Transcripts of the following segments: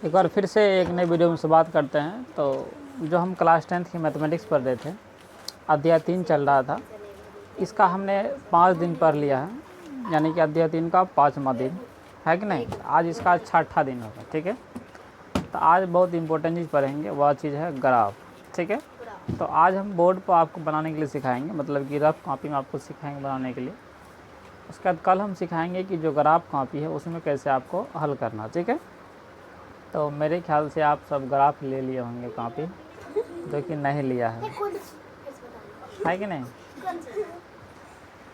एक बार फिर से एक नई वीडियो में से बात करते हैं। तो जो हम क्लास 10th की मैथमेटिक्स पढ़ रहे थे, अध्याय 3 चल रहा था, इसका हमने 5 दिन पढ़ लिया है, यानी कि अध्याय 3 का 5वां दिन है कि नहीं। आज इसका 6ठा दिन होगा, ठीक है। तो आज बहुत इंपॉर्टेंट चीज़ पढ़ेंगे, वह चीज़ है ग्राफ, ठीक है। तो आज हम बोर्ड पर आपको बनाने के लिए सिखाएंगे, मतलब कि रफ कॉपी में आपको सिखाएंगे बनाने के लिए। उसके बाद कल हम सिखाएंगे कि जो ग्राफ कॉपी है उसमें कैसे आपको हल करना, ठीक है। तो मेरे ख्याल से आप सब ग्राफ ले लिए होंगे कॉपी, जो कि नहीं लिया है कि नहीं।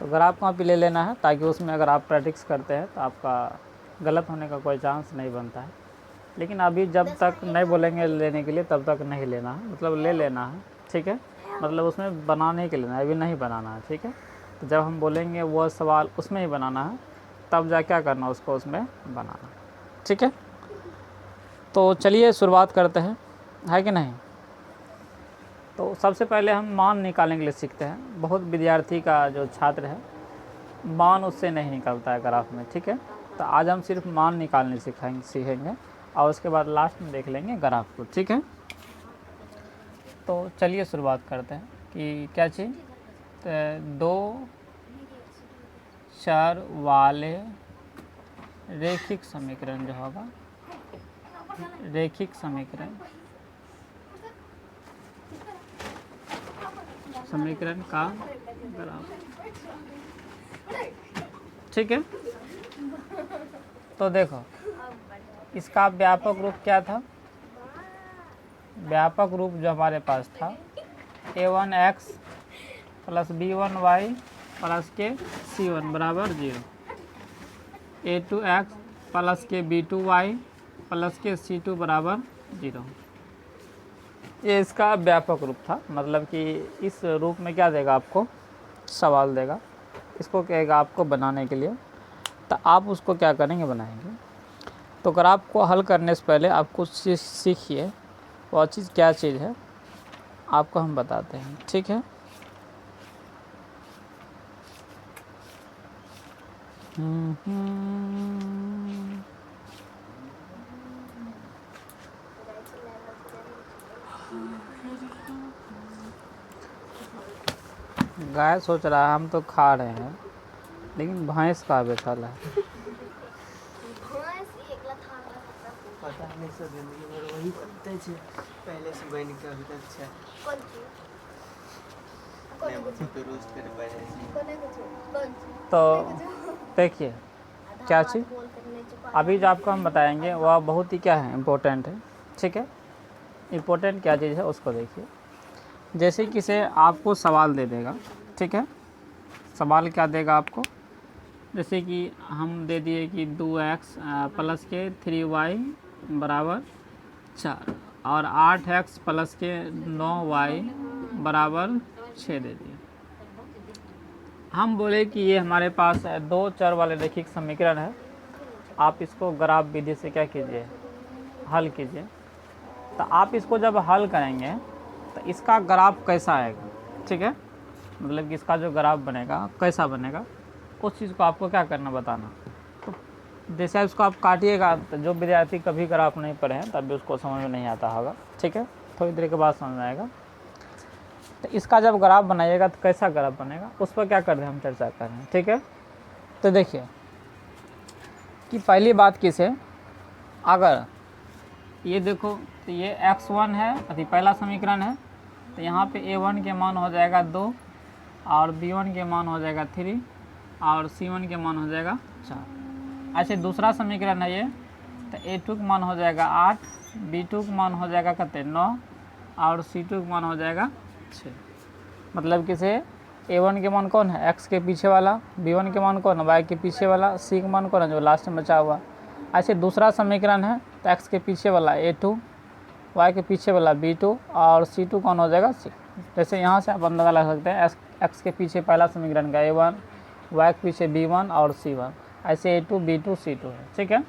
तो ग्राफ कॉपी ले लेना है, ताकि उसमें अगर आप प्रैक्टिस करते हैं तो आपका गलत होने का कोई चांस नहीं बनता है। लेकिन अभी जब तक नहीं बोलेंगे लेने के लिए तब तक नहीं लेना है, मतलब ले लेना है, ठीक है। मतलब उसमें बनाने के लिए ना, अभी नहीं बनाना है, ठीक है। तो जब हम बोलेंगे वो सवाल उसमें ही बनाना है, तब जा क्या करना, उसको उसमें बनाना, ठीक है। तो चलिए शुरुआत करते हैं, है कि नहीं। तो सबसे पहले हम मान निकालने के लिए सीखते हैं। बहुत विद्यार्थी का जो छात्र है, मान उससे नहीं निकलता है ग्राफ में, ठीक है। तो आज हम सिर्फ मान निकालने सीखेंगे और उसके बाद लास्ट में देख लेंगे ग्राफ को, ठीक है। तो चलिए शुरुआत करते हैं कि क्या चीज़, तो 2 चर वाले रैखिक समीकरण जो होगा, रैखिक समीकरण का ग्राफ, ठीक है। तो देखो, इसका व्यापक रूप क्या था। व्यापक रूप जो हमारे पास था, a1x प्लस b1y प्लस के c1 बराबर 0, a2x प्लस के b2y प्लस के c2 बराबर 0। ये इसका व्यापक रूप था। मतलब कि इस रूप में क्या देगा, आपको सवाल देगा, इसको कहेगा आपको बनाने के लिए। तो आप उसको क्या करेंगे, बनाएंगे। तो ग्राफ को हल करने से पहले आप कुछ चीज़ सीखिए, वह चीज़ क्या चीज़ है आपको हम बताते हैं, ठीक है। गाय सोच रहा है हम तो खा रहे हैं, लेकिन भैंस का बैठल है। पता नहीं, सब जिंदगी भर वही बनते छे, पहले से बन के अभी तक छे। तो देखिए क्या चीज़ अभी जो आपको हम बताएंगे वह बहुत ही क्या है, इम्पोर्टेंट है, ठीक है। इम्पोर्टेंट क्या चीज़ है उसको देखिए। जैसे कि से आपको सवाल दे देगा, ठीक है। सवाल क्या देगा आपको, जैसे कि हम दे दिए कि 2x प्लस के 3y बराबर 4 और 8x प्लस के 9y बराबर 6 दे दिए। हम बोले कि ये हमारे पास 2 चर वाले रैखिक समीकरण है। आप इसको ग्राफ विधि से क्या कीजिए, हल कीजिए। तो आप इसको जब हल करेंगे तो इसका ग्राफ कैसा आएगा, ठीक है। मतलब कि इसका जो ग्राफ बनेगा कैसा बनेगा, उस चीज़ को आपको क्या करना, बताना। तो जैसे उसको आप काटिएगा, तो जो विद्यार्थी कभी ग्राफ नहीं पढ़े हैं तभी उसको समझ में नहीं आता होगा, ठीक है। थोड़ी देर के बाद समझ में आएगा। तो इसका जब ग्राफ बनाइएगा तो कैसा ग्राफ बनेगा, उस पर क्या कर रहे हैं हम चर्चा कर रहे हैं, ठीक है। तो देखिए कि पहली बात किस है, अगर ये देखो तो ये x1 है, अभी पहला समीकरण है। तो यहाँ पे a1 के मान हो जाएगा 2 और b1 के मान हो जाएगा 3 और c1 के मान हो जाएगा 4। ऐसे दूसरा समीकरण है ये, तो a2 का मान हो जाएगा 8, b2 का मान हो जाएगा कितने 9 और c2 का मान हो जाएगा 6। मतलब किसे a1 के मान कौन है, x के पीछे वाला, b1 के मान कौन है, y के पीछे वाला, c का मान कौन है, जो लास्ट में बचा हुआ। ऐसे दूसरा समीकरण है, तो x के पीछे वाला a2, y के पीछे वाला b2 और c2 कौन हो जाएगा c। जैसे यहाँ से आप अंदाजा लगा सकते हैं, x के पीछे पहला समीकरण का a1, y के पीछे b1 और c1, ऐसे a2 b2 c2 है, ठीक है।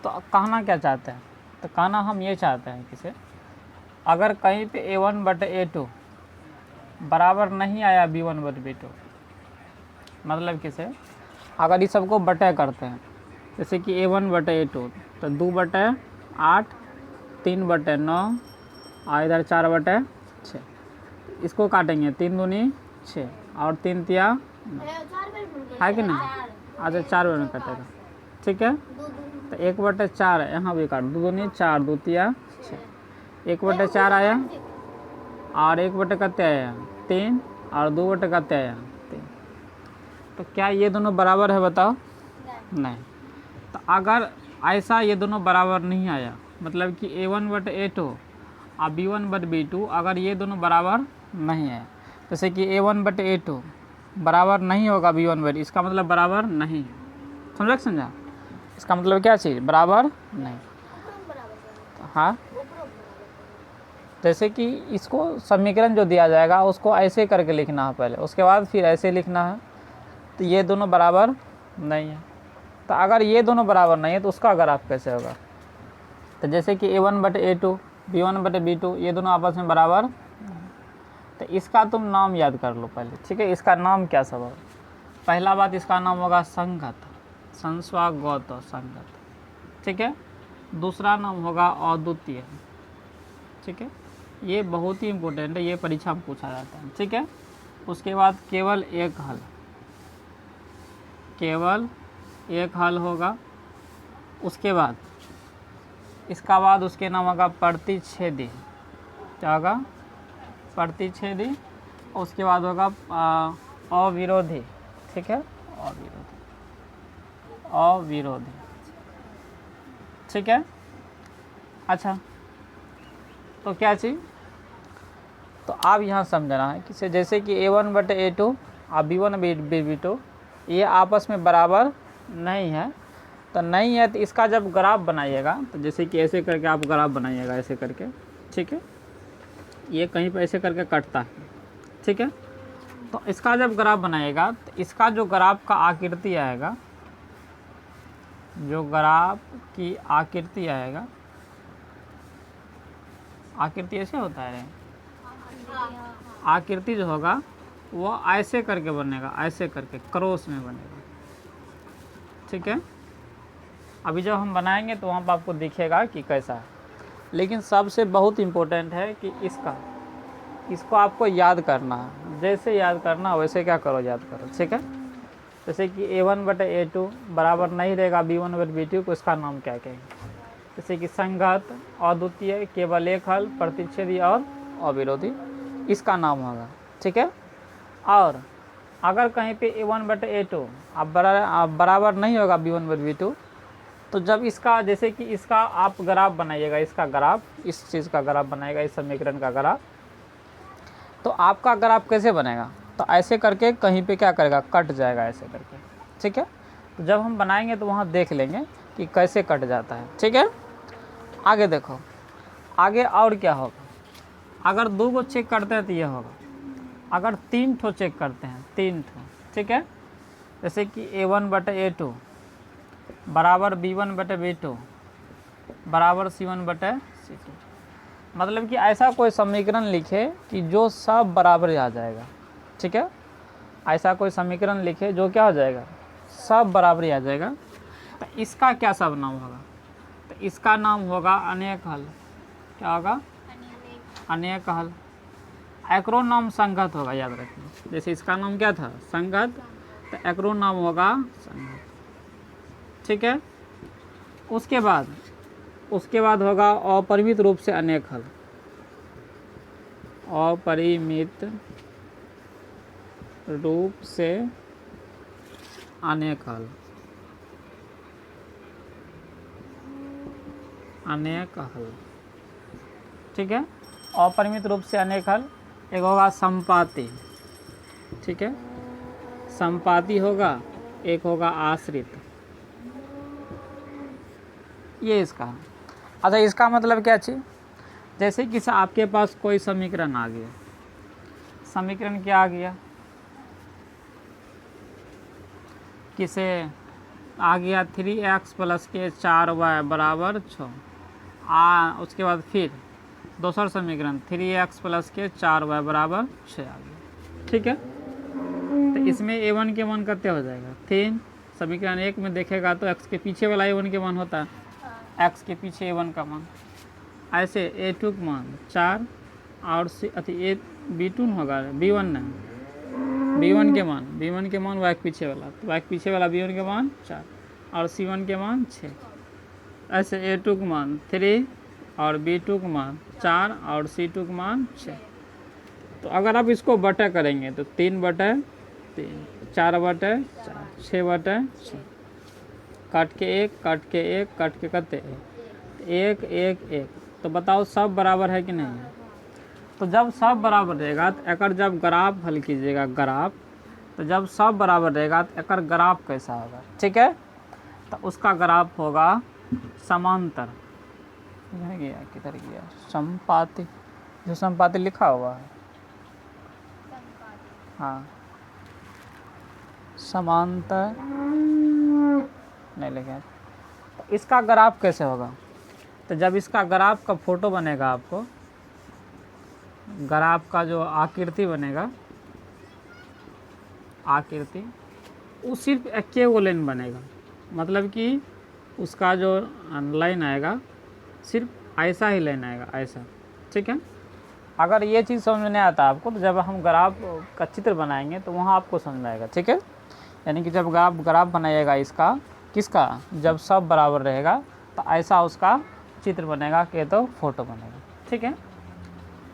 तो कहना क्या चाहते हैं, तो कहना हम ये चाहते हैं कि अगर कहीं पे a1 बटे a2 बराबर नहीं आया b1 बटे b2, मतलब किसे अगर इस सबको बटे करते हैं, जैसे कि a1 बटे a2 तो 2 बटे 8, 3/9 और इधर 4/6। इसको काटेंगे 3 दूनी 6 और 3 तिया 9 है कि नहीं। अच्छा 4 बार में कटेगा, ठीक है। तो 1/4 यहाँ भी काट, 2 दूनी 4, 2 तिया 6, 1/4 आया और 1 कितने आया 3 और 2 कितने आया 3। तो क्या ये दोनों बराबर है बताओ? नहीं। तो अगर ऐसा ये दोनों बराबर नहीं आया, मतलब कि A1/A2 और B1/B2 अगर ये दोनों बराबर नहीं है, जैसे कि A1/A2 बराबर नहीं होगा B1/, इसका मतलब बराबर नहीं है। समझा? इसका मतलब क्या चीज़ बराबर नहीं। हाँ, जैसे कि इसको समीकरण जो दिया जाएगा उसको ऐसे करके लिखना है पहले, उसके बाद फिर ऐसे लिखना है। तो ये दोनों बराबर नहीं है। तो अगर ये दोनों बराबर नहीं है तो उसका ग्राफ कैसे होगा? तो जैसे कि A1/A2 B1/B2 ये दोनों आपस में बराबर, तो इसका तुम नाम याद कर लो पहले, ठीक है। इसका नाम क्या सब होगा? पहला बात इसका नाम होगा संगत, संस्वागत संगत, ठीक है। दूसरा नाम होगा अद्वितीय, ठीक है। ये बहुत ही इम्पोर्टेंट है, ये परीक्षा में पूछा जाता है, ठीक है। उसके बाद केवल एक हल, केवल एक हल होगा। उसके बाद इसका बाद उसके नाम होगा प्रतिच्छेदी, क्या होगा? प्रतिच्छेदी। उसके बाद होगा अविरोधी, ठीक है, अविरोधी, ठीक है। अच्छा, तो क्या चीज़, तो आप यहाँ समझना है कि जैसे कि A1/A2 और B1/B2 ये आपस में बराबर नहीं है। तो नहीं है तो इसका जब ग्राफ बनाइएगा, तो जैसे कि ऐसे करके आप ग्राफ बनाइएगा, ऐसे करके, ठीक है। ये कहीं पर ऐसे करके कटता है, ठीक है। तो इसका जब ग्राफ बनाएगा तो इसका जो ग्राफ का आकृति आएगा, जो ग्राफ की आकृति आएगा, आकृति ऐसे होता है, आकृति जो होगा वो ऐसे करके बनेगा, ऐसे करके क्रॉस में बनेगा, ठीक है। अभी जब हम बनाएंगे तो वहाँ पर आपको दिखेगा कि कैसा है। लेकिन सबसे बहुत इम्पोर्टेंट है कि इसको आपको याद करना है। जैसे याद करना वैसे क्या करो, याद करो, ठीक है। जैसे कि A1/A2 बराबर नहीं रहेगा B1/B2 को, इसका नाम क्या कहेंगे? जैसे कि संगत, अद्वितीय, केवल एक हल, प्रतिच्छेदी और अविरोधी, इसका नाम होगा, ठीक है। और अगर कहीं पे A1/A2 अब बराबर नहीं होगा B1/B2, तो जब इसका, जैसे कि इसका आप ग्राफ बनाइएगा, इसका ग्राफ, इस चीज़ का ग्राफ बनाएगा, इस समीकरण का ग्राफ, तो आपका ग्राफ कैसे बनेगा? तो ऐसे करके कहीं पे क्या करेगा, कट जाएगा ऐसे करके, ठीक है। तो जब हम बनाएंगे तो वहाँ देख लेंगे कि कैसे कट जाता है, ठीक है। आगे देखो, आगे और क्या होगा? अगर 2 को चेक करते हैं तो ये होगा। अगर 3 ठो चेक करते हैं, 3 ठो, ठीक है। जैसे कि A1/A2 बराबर B1/B2 बराबर C1/C2, मतलब कि ऐसा कोई समीकरण लिखे कि जो सब बराबर आ जाएगा, ठीक है। ऐसा कोई समीकरण लिखे जो क्या हो जाएगा, सब बराबर आ जाएगा। तो इसका क्या सब नाम होगा? तो इसका नाम होगा अनेक हल। क्या होगा? अनेक हल। एक्रोनाम संगत होगा, याद रखिए। जैसे इसका नाम क्या था, संगत, तो एक्रोनाम होगा संगत, ठीक है। उसके बाद होगा अपरिमित रूप से अनेक हल, अपरिमित रूप से अनेक हल, अनेक हल, ठीक है। अपरिमित रूप से अनेक हल। एक होगा संपाती, ठीक है, संपाती होगा। एक होगा आश्रित, ये इसका। अच्छा, इसका मतलब क्या चीज़? जैसे कि आपके पास कोई समीकरण आ गया, समीकरण क्या आ गया, किसे आ गया 3x + के 4y = 6। उसके बाद फिर दूसरा समीकरण 3x + के 4y = 6 आ गया, ठीक है। तो इसमें A1 के मान कितने हो जाएगा, 3। समीकरण 1 में देखेगा तो x के पीछे वाला A1 के मान होता है एक्स के पीछे A1 का मान, ऐसे A2 का मान 4 और ए B2 होगा B1 ना, B1 के मान y के पीछे वाला, तो y के पीछे वाला B1 के मान 4 और C1 के मान 6, ऐसे A2 का मान 3 और B2 का मान 4 और C2 का मान 6। तो अगर आप इसको बटा करेंगे तो 3/3, 4/4, 6/6, काट के 1 काट के 1 काट के कते 1 1 1। तो बताओ सब बराबर है कि नहीं है? तो जब सब बराबर रहेगा तो एकर जब ग्राफ हल कीजिएगा, ग्राफ, तो जब सब बराबर रहेगा तो एकर ग्राफ कैसा होगा, ठीक है? तो उसका ग्राफ होगा समांतर, गया किधर गया, संपाति, जो संपाति लिखा हुआ है, हाँ समांतर नहीं लिखा। तो इसका ग्राफ कैसे होगा? तो जब इसका ग्राफ का फोटो बनेगा, आपको ग्राफ का जो आकृति बनेगा, आकृति, वो सिर्फ एक वो लाइन बनेगा, मतलब कि उसका जो लाइन आएगा सिर्फ ऐसा ही लाइन आएगा, ऐसा, ठीक है? अगर ये चीज़ समझ में नहीं आता आपको तो जब हम ग्राफ का चित्र बनाएंगे तो वहाँ आपको समझ में आएगा, ठीक है? यानी कि जब ग्राफ बनाइएगा इसका, किसका, जब सब बराबर रहेगा तो ऐसा उसका चित्र बनेगा कि तो फोटो बनेगा, ठीक है?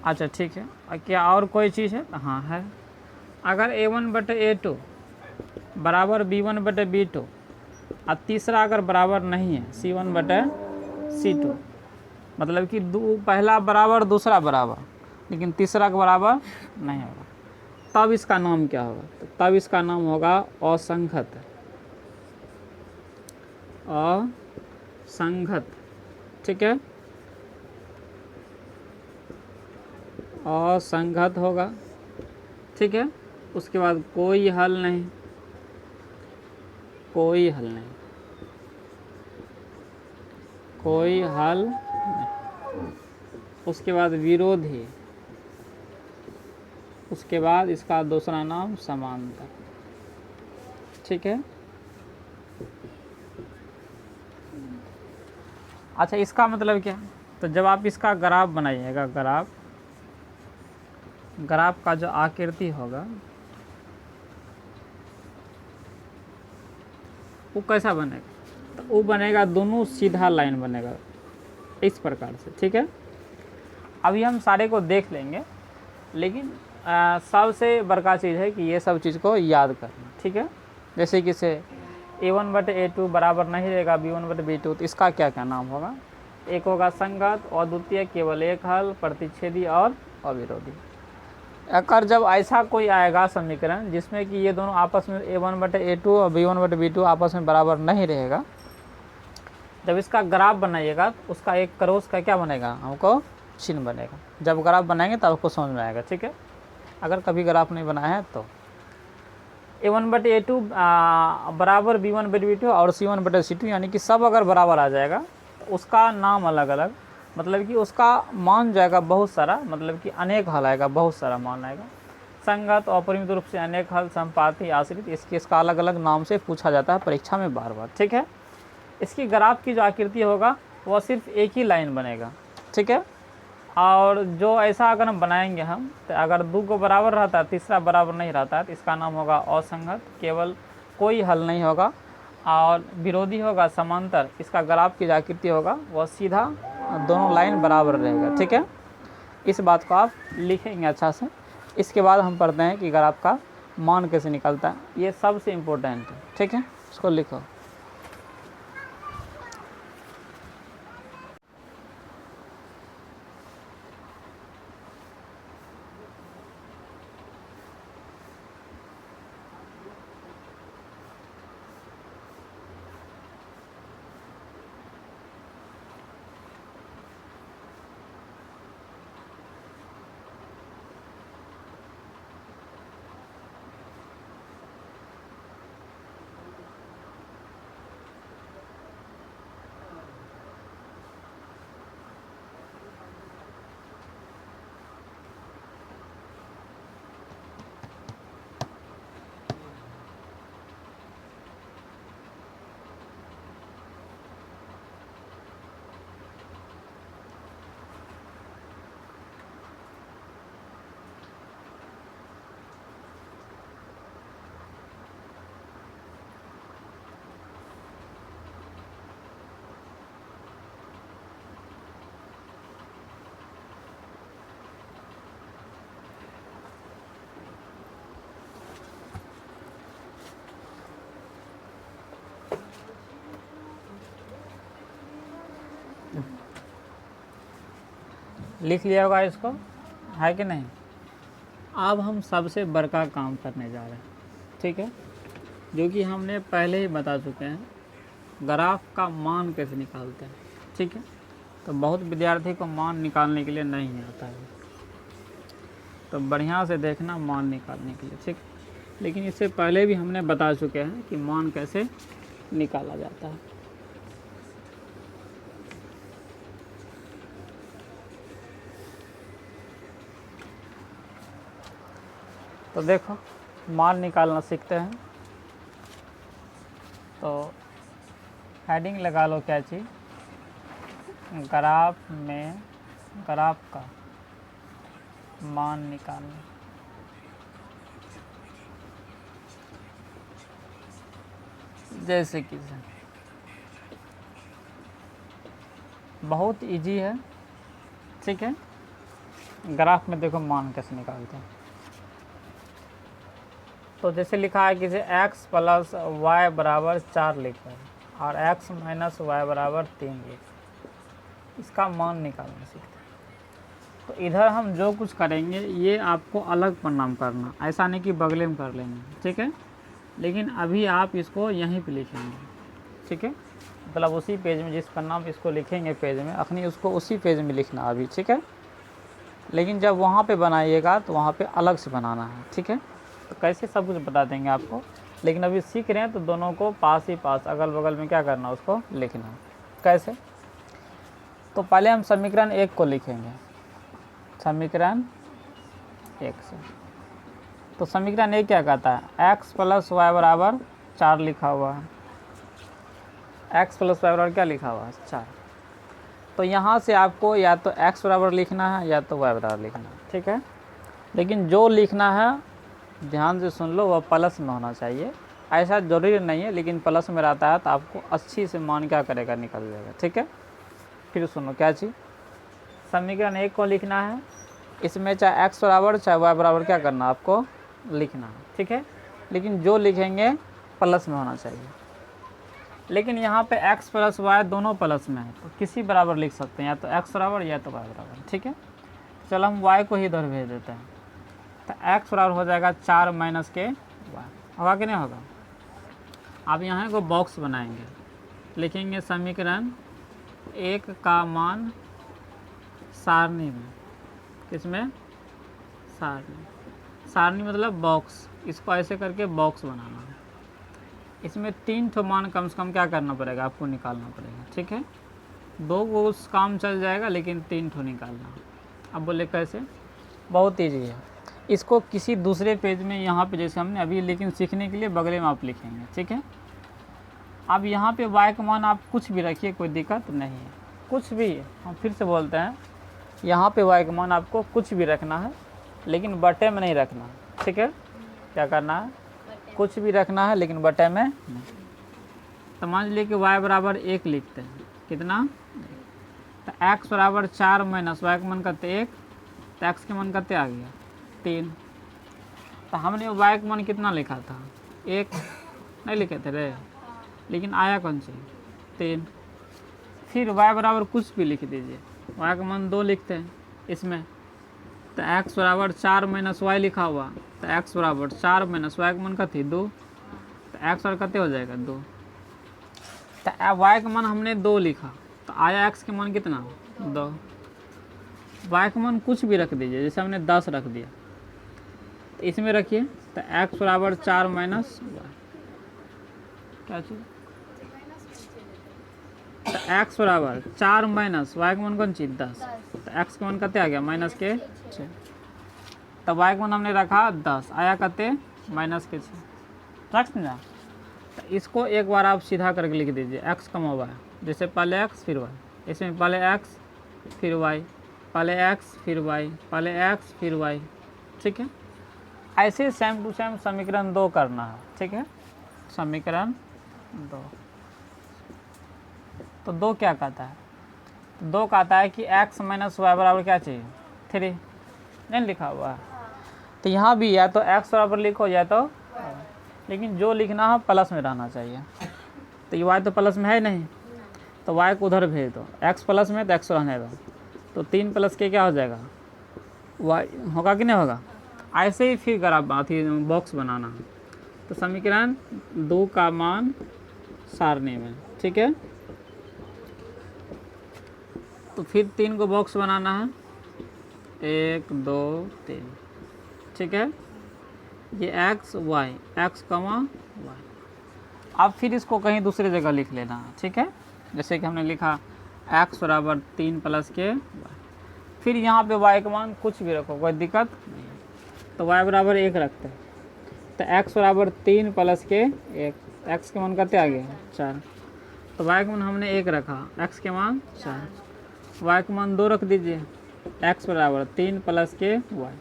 अच्छा ठीक है, क्या और कोई चीज़ है? हाँ है। अगर A1/A2 बराबर B1/B2 और तीसरा अगर बराबर नहीं है C1/C2, मतलब कि पहला बराबर दूसरा बराबर लेकिन तीसरा के बराबर नहीं होगा, तब इसका नाम क्या होगा? तो तब इसका नाम होगा असंगत, असंगत, ठीक है? असंगत होगा, ठीक है? उसके बाद कोई हल नहीं, कोई हल नहीं, कोई हल नहीं। उसके बाद विरोधी, उसके बाद इसका दूसरा नाम समांतर, ठीक है? अच्छा इसका मतलब क्या? तो जब आप इसका ग्राफ बनाइएगा, ग्राफ का जो आकृति होगा वो कैसा बनेगा? तो वो बनेगा दोनों सीधा लाइन बनेगा इस प्रकार से, ठीक है? अभी हम सारे को देख लेंगे, लेकिन सबसे बड़का चीज़ है कि ये सब चीज़ को याद करना, ठीक है? जैसे कि से A1/A2 बराबर नहीं रहेगा B1/B2, तो इसका क्या क्या नाम होगा? एक होगा संगत, अद्वितीय, केवल एक हल, प्रतिच्छेदी और अविरोधी। अगर जब ऐसा कोई आएगा समीकरण जिसमें कि ये दोनों आपस में A1/A2 और B1/B2 आपस में बराबर नहीं रहेगा, जब इसका ग्राफ बनाइएगा तो उसका एक क्रॉस का क्या बनेगा? हमको चिन्ह बनेगा। जब ग्राफ बनाएंगे तब आपको समझ में आएगा, ठीक है? अगर कभी ग्राफ नहीं बनाया है तो A1/A2 बराबर B1/B2 और C1/C2, यानी कि सब अगर बराबर आ जाएगा तो उसका नाम अलग अलग, मतलब कि उसका मान जाएगा बहुत सारा, मतलब कि अनेक हल आएगा, बहुत सारा मान आएगा। संगत, अपरिमित रूप से अनेक हल, संपाति, आश्रित, इसका अलग अलग नाम से पूछा जाता है परीक्षा में बार बार, ठीक है? इसकी ग्राफ की जो आकृति होगा वह सिर्फ एक ही लाइन बनेगा, ठीक है? और जो ऐसा अगर हम बनाएंगे हम, तो अगर दो को बराबर रहता है, तीसरा बराबर नहीं रहता है, तो इसका नाम होगा असंगत, केवल कोई हल नहीं होगा, और विरोधी होगा समांतर। इसका ग्राफ की जो आकृति होगा वह सीधा दोनों लाइन बराबर रहेगा, ठीक है? इस बात को आप लिखेंगे अच्छा से। इसके बाद हम पढ़ते हैं कि ग्राफ का मान कैसे निकलता है, ये सबसे इम्पोर्टेंट है, ठीक है? इसको लिखो। लिख लिया होगा इसको, है कि नहीं। अब हम सबसे बड़का काम करने जा रहे हैं, ठीक है, जो कि हमने पहले ही बता चुके हैं, ग्राफ का मान कैसे निकालते हैं, ठीक है। तो बहुत विद्यार्थी को मान निकालने के लिए नहीं आता है, तो बढ़िया से देखना मान निकालने के लिए, ठीक। लेकिन इससे पहले भी हमने बता चुके हैं कि मान कैसे निकाला जाता है। तो देखो मान निकालना सीखते हैं। तो हेडिंग लगा लो क्या चीज़, ग्राफ में ग्राफ का मान निकालना। जैसे कि बहुत इजी है, ठीक है। ग्राफ में देखो मान कैसे निकालते हैं। तो जैसे लिखा है कि x प्लस वाई बराबर 4 लिखा है और x माइनस वाई बराबर 3 लिखा, इसका मान निकालना सीखते हैं। तो इधर हम जो कुछ करेंगे ये आपको अलग परिणाम करना, ऐसा नहीं कि बगले में कर लेंगे, ठीक है। लेकिन अभी आप इसको यहीं पे लिखेंगे, ठीक है, मतलब उसी पेज में जिस पन्ना में इसको लिखेंगे पेज में, अखनी उसको उसी पेज में लिखना अभी, ठीक है। लेकिन जब वहाँ पे बनाइएगा तो वहाँ पे अलग से बनाना है, ठीक है। तो कैसे सब कुछ बता देंगे आपको, लेकिन अभी सीख रहे हैं तो दोनों को पास ही पास अगल बगल में क्या करना, उसको लिखना है। कैसे, तो पहले हम समीकरण 1 को लिखेंगे, समीकरण 1 से। तो समीकरण 1 क्या कहता है, x प्लस वाई बराबर 4 लिखा हुआ है, x प्लस वाई बराबर क्या लिखा हुआ है, 4। तो यहाँ से आपको या तो x बराबर लिखना है या तो y बराबर लिखना है, ठीक है। लेकिन जो लिखना है ध्यान से सुन लो, वह प्लस में होना चाहिए। ऐसा जरूरी नहीं है, लेकिन प्लस में रहता है तो आपको अच्छी से मान क्या करेगा, निकल जाएगा, ठीक है। फिर सुनो क्या चीज़, समीकरण 1 को लिखना है, इसमें चाहे x बराबर चाहे y बराबर क्या करना आपको लिखना है, ठीक है। लेकिन जो लिखेंगे प्लस में होना चाहिए। लेकिन यहाँ पे x प्लस वाई दोनों प्लस में है, तो किसी बराबर लिख सकते हैं, या तो x बराबर या तो y बराबर, ठीक है। चलो हम y को ही इधर भेज देते हैं, तो x बराबर हो जाएगा 4 माइनस के y, होगा कि नहीं होगा। अब यहाँ को बॉक्स बनाएंगे, लिखेंगे समीकरण 1 का मान सारणी में, किसमें, सारणी, सारणी मतलब बॉक्स, इसको ऐसे करके बॉक्स बनाना है। इसमें 3 ठो मान कम से कम क्या करना पड़ेगा, आपको निकालना पड़ेगा, ठीक है। 2 को उस काम चल जाएगा, लेकिन 3 ठो निकालना। अब बोले कैसे, बहुत ईजी है। इसको किसी दूसरे पेज में यहाँ पे जैसे हमने अभी, लेकिन सीखने के लिए बगले में आप लिखेंगे, ठीक है। अब यहाँ पे y का मान आप कुछ भी रखिए, कोई दिक्कत नहीं है, कुछ भी। हम फिर से बोलते हैं, यहाँ पे y का मान आपको कुछ भी रखना है, लेकिन बटे में नहीं रखना, ठीक है। क्या करना है, कुछ भी रखना है, लेकिन बटे में नहीं। तो मान लीजिए कि y बराबर 1 लिखते हैं, कितना, तो x बराबर 4 माइनस y का मान करते 1, तो x के मान करते आ गया 3। तो हमने y का मान कितना लिखा था, 1 नहीं लिखे थे रे, लेकिन आया कौन सी, 3। फिर y बराबर कुछ भी लिख दीजिए, y का मान 2 लिखते हैं इसमें, तो x बराबर 4 माइनस वाई लिखा हुआ, तो x बराबर 4 माइनस वाई का मान का थी 2, तो x और कते हो जाएगा 2। तो y का मान हमने 2 लिखा, तो आया x के मान कितना, 2। y का मान कुछ भी रख दीजिए, जैसे हमने 10 रख दिया, तो इसमें रखिए, तो x बराबर 4 माइनस वाई, क्या चीज़, तो x बराबर 4 माइनस वाई का मान कौन चीज़ 10, तो x का मान कते आ गया माइनस के 6। तो y का मान हमने रखा 10, आया कते माइनस के 6, रख ना। तो इसको एक बार आप सीधा करके लिख दीजिए, x कमा y, जैसे पहले x फिर y, इसमें पहले x फिर y, पहले x फिर y, पहले x फिर y, ठीक है। ऐसे सेम टू सेम समीकरण 2 करना है, ठीक है। समीकरण 2, तो 2 क्या कहता है, तो 2 कहता है कि x माइनस वाई बराबर क्या चाहिए, 3, नहीं लिखा हुआ है। तो यहाँ भी या तो x बराबर लिखो या तो, लेकिन जो लिखना है प्लस में रहना चाहिए। तो ये y तो प्लस में है नहीं, तो y को उधर भेज दो, x प्लस में तो x रहने दो, तो 3 प्लस के क्या हो जाएगा y होगा कि नहीं होगा। ऐसे ही फिर अगर आप बॉक्स बनाना है तो समीकरण 2 का मान सारणी में, ठीक है। तो फिर 3 को बॉक्स बनाना है, 1 2 3, ठीक है। ये x y, x कमा y। अब फिर इसको कहीं दूसरी जगह लिख लेना है, ठीक है। जैसे कि हमने लिखा x बराबर 3 प्लस के y, फिर यहाँ पे y का मान कुछ भी रखो, कोई दिक्कत नहीं है। तो y बराबर 1 रखते हैं, तो x बराबर 3 प्लस के 1, x के मान कितने आ गया 4, तो y का मान हमने 1 रखा, x के मान 4, y का मान 2 रख दीजिए, x बराबर 3 प्लस के y,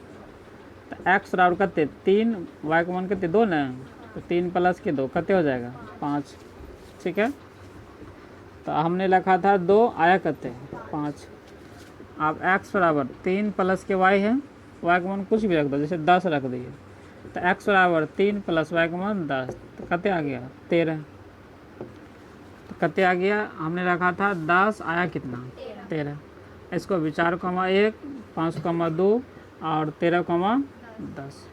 तो x बराबर कितने 3, y का मान कितने 2 ना, तो 3 प्लस के 2 कितने हो जाएगा 5, ठीक है। तो हमने लिखा था 2 आया कितने 5। अब x बराबर 3 प्लस के y है, y का मान कुछ भी रख दो, जैसे 10 रख दिए, तो x बराबर 3 प्लस y का मान 10, तो कितने आ गया 13, तो कितने आ गया, हमने रखा था 10 आया कितना 13। इसको भी 4,1, 5,2 और 13,10।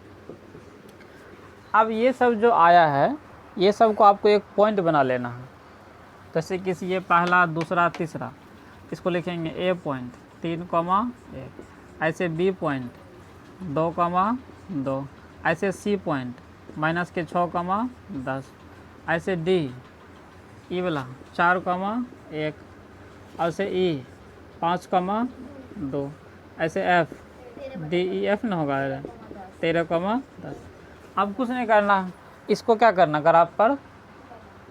अब ये सब जो आया है ये सब को आपको एक पॉइंट बना लेना है। जैसे किसी ये पहला दूसरा तीसरा, इसको लिखेंगे ए पॉइंट 3,1, ऐसे बी पॉइंट 2,2, ऐसे सी पॉइंट माइनस के 6,10, ऐसे डी ई वाला 4,1, ऐसे ई 5,2, ऐसे एफ डी ई एफ न होगा 13,10। अब कुछ नहीं करना, इसको क्या करना ग्राफ पर,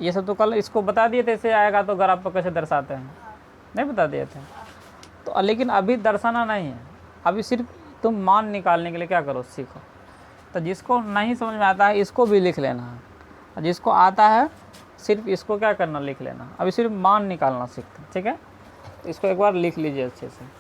ये सब तो कल इसको बता दिए थे, ऐसे आएगा तो ग्राफ पर कैसे दर्शाते हैं नहीं बता दिए थे। तो लेकिन अभी दर्शाना नहीं है, अभी सिर्फ तुम मान निकालने के लिए क्या करो सीखो। तो जिसको नहीं समझ में आता है इसको भी लिख लेना है, और जिसको आता है सिर्फ इसको क्या करना लिख लेना। अभी सिर्फ मान निकालना सीखते हैं, ठीक है। तो इसको एक बार लिख लीजिए अच्छे से।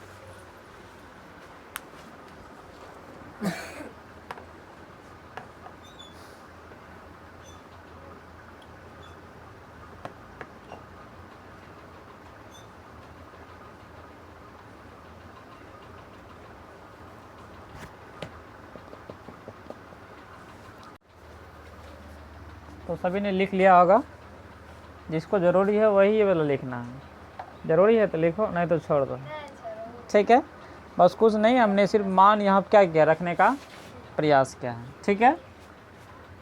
तो सभी ने लिख लिया होगा, जिसको ज़रूरी है वही ये वाला लिखना है, ज़रूरी है तो लिखो नहीं तो छोड़ दो, ठीक है। बस कुछ नहीं, हमने सिर्फ मान यहाँ क्या किया रखने का प्रयास किया है, ठीक है।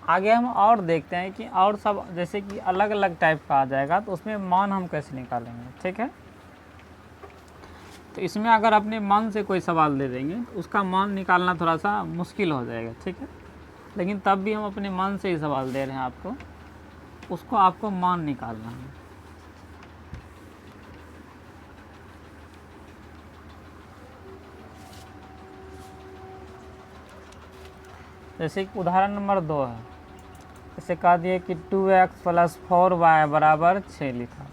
आगे हम और देखते हैं कि और सब जैसे कि अलग अलग टाइप का आ जाएगा तो उसमें मान हम कैसे निकालेंगे, ठीक है। तो इसमें अगर अपने मन से कोई सवाल दे देंगे तो उसका मान निकालना थोड़ा सा मुश्किल हो जाएगा, ठीक है। लेकिन तब भी हम अपने मन से ही सवाल दे रहे हैं आपको, उसको आपको मान निकालना है। जैसे कि उदाहरण नंबर 2 है, जैसे कह दिए कि 2x प्लस 4y बराबर 6 लिखा,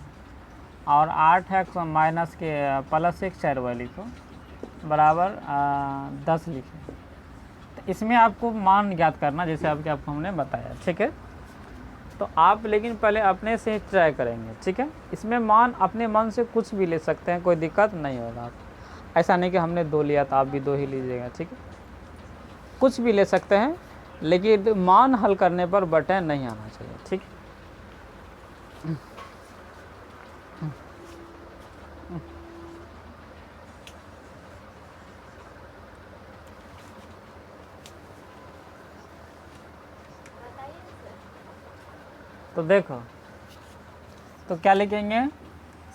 और 8x माइनस के प्लस 1 4y लिखो बराबर 10 लिखे। तो इसमें आपको मान ज्ञात करना, जैसे आपको हमने बताया, ठीक है। तो आप लेकिन पहले अपने से ही ट्राई करेंगे, ठीक है। इसमें मान अपने मन से कुछ भी ले सकते हैं, कोई दिक्कत नहीं होगा। आप ऐसा नहीं कि हमने 2 लिया तो आप भी 2 ही लीजिएगा, ठीक है। कुछ भी ले सकते हैं, लेकिन मान हल करने पर बटन नहीं आना चाहिए, ठीक है। तो देखो, तो क्या लिखेंगे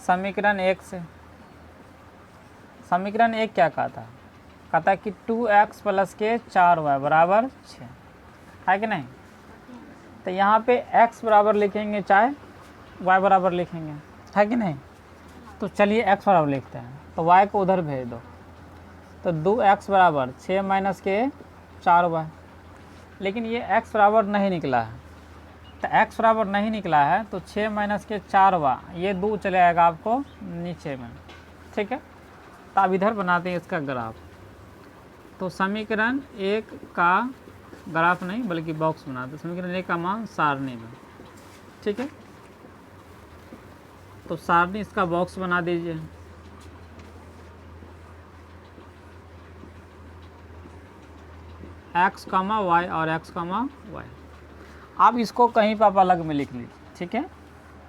समीकरण 1 से। समीकरण 1 क्या कहता है कि 2x प्लस के 4y बराबर 6 है कि नहीं। तो यहाँ पे x बराबर लिखेंगे चाहे y बराबर लिखेंगे, है कि नहीं। तो चलिए x बराबर लिखते हैं, तो y को उधर भेज दो, तो 2x बराबर 6 माइनस के 4y। लेकिन ये x बराबर नहीं निकला है, तो x बराबर नहीं निकला है तो 6 माइनस के 4y, ये 2 चले आएगा आपको नीचे में, ठीक है। तो अब इधर बनाते हैं इसका ग्राफ। तो समीकरण 1 का ग्राफ नहीं बल्कि बॉक्स बनाते हैं। समीकरण 1 का मान सारणी में, ठीक है। तो सारणी इसका बॉक्स बना दीजिए। एक्स कामा वाई और एक्स कामा वाई। आप इसको कहीं पर आप अलग में लिख लीजिए, ठीक है,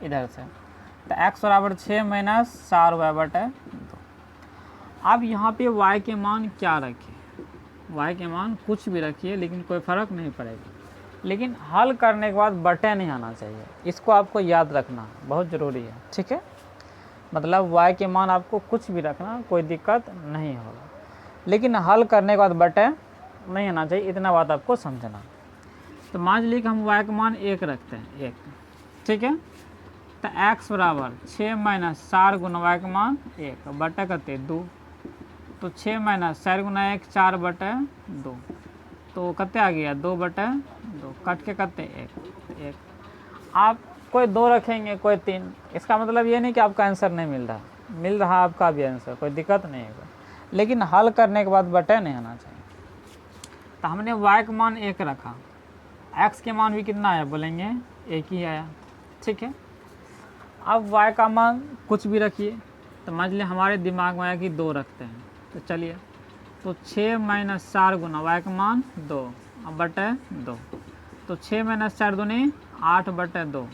इधर से। तो x बराबर 6 माइनस 4 वाई बटे 2। अब यहाँ पे y के मान क्या रखिए, y के मान कुछ भी रखिए, लेकिन कोई फ़र्क नहीं पड़ेगा। लेकिन हल करने के बाद बटे नहीं आना चाहिए, इसको आपको याद रखना बहुत ज़रूरी है, ठीक है। मतलब y के मान आपको कुछ भी रखना, कोई दिक्कत नहीं होगा, लेकिन हल करने के बाद बटे नहीं आना चाहिए, इतना बात आपको समझना। तो मान लीजिए कि हम y का मान 1 रखते हैं, 1, ठीक है। तो x बराबर 6 माइनस 4 गुना y का मान 1 बटे कते 2। तो 6 माइनस 4 गुना 1 4 बटे 2, तो कते आ गया 2 बटे 2, कट के कते 1। आप कोई 2 रखेंगे, कोई 3, इसका मतलब ये नहीं कि आपका आंसर नहीं मिल रहा आपका भी आंसर, कोई दिक्कत नहीं होगा, लेकिन हल करने के बाद बटे नहीं आना चाहिए। तो हमने y का मान 1 रखा, x के मान भी कितना आया बोलेंगे 1 ही आया, ठीक है। अब y का मान कुछ भी रखिए, तो मान लीजिए हमारे दिमाग में आया कि 2 रखते हैं, तो चलिए, तो 6 माइनस 4 गुना y का मान 2 अब बटे 2। तो 6 माइनस 4 दूनी 8 बटे 2,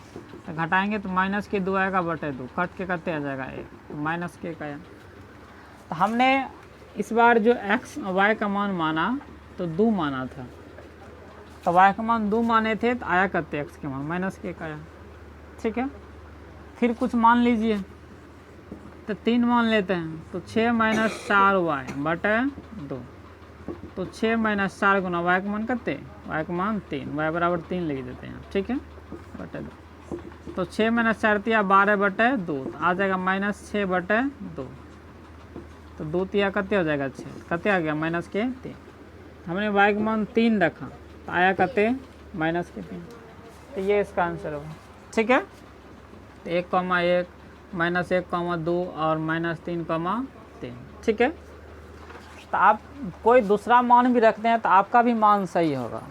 तो घटाएंगे तो माइनस के 2 आएगा बटे 2, कट के कते आ जाएगा 1, तो माइनस के 1 आया। तो हमने इस बार जो x y का मान माना तो 2 माना था, तो y का मान 2 माने थे, तो आया करते x के मान माइनस के 1 आया, ठीक है। फिर कुछ मान लीजिए, तो 3 मान लेते हैं, तो 6 माइनस 4 वाई बटे 2। तो 6 माइनस 4 गुना y का मान करते, y का मान 3, y बराबर 3 लिख देते हैं, ठीक है, बटे 2। तो 6 माइनस 4 तिया 12 बटे 2, तो आ जाएगा माइनस 6 बटे 2। तो 2 तिया कते हो जाएगा 6, कते आ गया माइनस के 3। हमने y का मान 3 रखा, तो आया कते माइनस के 3। तो ये इसका आंसर होगा, ठीक है। तो 1,1 माइनस 1,2 और माइनस 3,3, ठीक है। तो आप कोई दूसरा मान भी रखते हैं तो आपका भी मान सही होगा,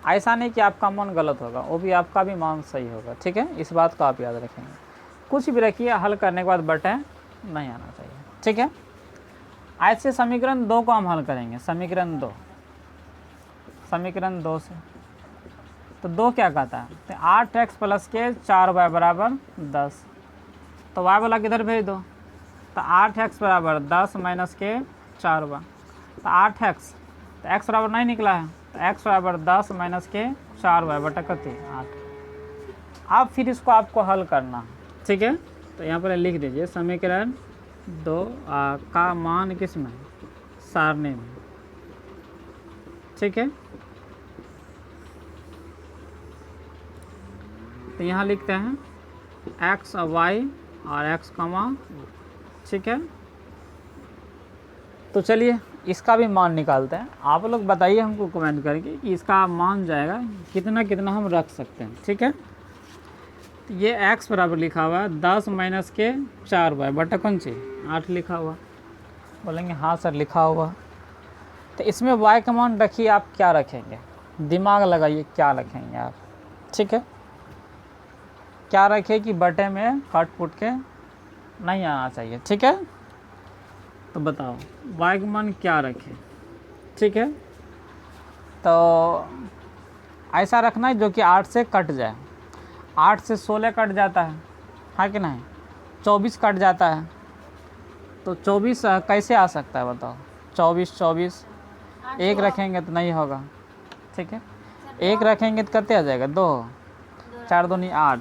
ऐसा नहीं कि आपका मान गलत होगा, वो भी आपका भी मान सही होगा, ठीक है। इस बात को आप याद रखेंगे, कुछ भी रखिए, हल करने के बाद बटे नहीं आना चाहिए, ठीक है। ऐसे समीकरण 2 को हम हल करेंगे, समीकरण 2 से। तो 2 क्या कहता है, तो 8x प्लस के 4y बराबर 10, तो y वाला किधर भेज दो, तो 8x बराबर 10 माइनस के 4y, तो 8x, तो x बराबर नहीं निकला है, तो x बराबर 10 माइनस के 4y बटा कते 8। अब फिर इसको आपको हल करना, ठीक है। तो यहाँ पर लिख दीजिए समीकरण 2 का मान किस में, सारणी में, ठीक है। तो यहाँ लिखते हैं x और y और x कमा, ठीक है। तो चलिए इसका भी मान निकालते हैं, आप लोग बताइए हमको कमेंट करके कि इसका मान जाएगा कितना कितना हम रख सकते हैं, ठीक है। तो ये x बराबर लिखा हुआ है 10 माइनस के 4y बटा कौन सी 8 लिखा हुआ, बोलेंगे हाँ सर लिखा हुआ। तो इसमें y का मान रखिए, आप क्या रखेंगे, दिमाग लगाइए क्या रखेंगे आप, ठीक है। क्या रखें कि बटे में कट पुट के नहीं आना चाहिए, ठीक है। तो बताओ y का मान क्या रखें, ठीक है। तो ऐसा रखना है जो कि 8 से कट जाए, 8 से 16 कट जाता है कि नहीं, 24 कट जाता है, तो 24 कैसे आ सकता है बताओ, 24 एक रखेंगे तो नहीं होगा, ठीक है। एक रखेंगे तो कितने आ जाएगा 2, 4 दूनी 8,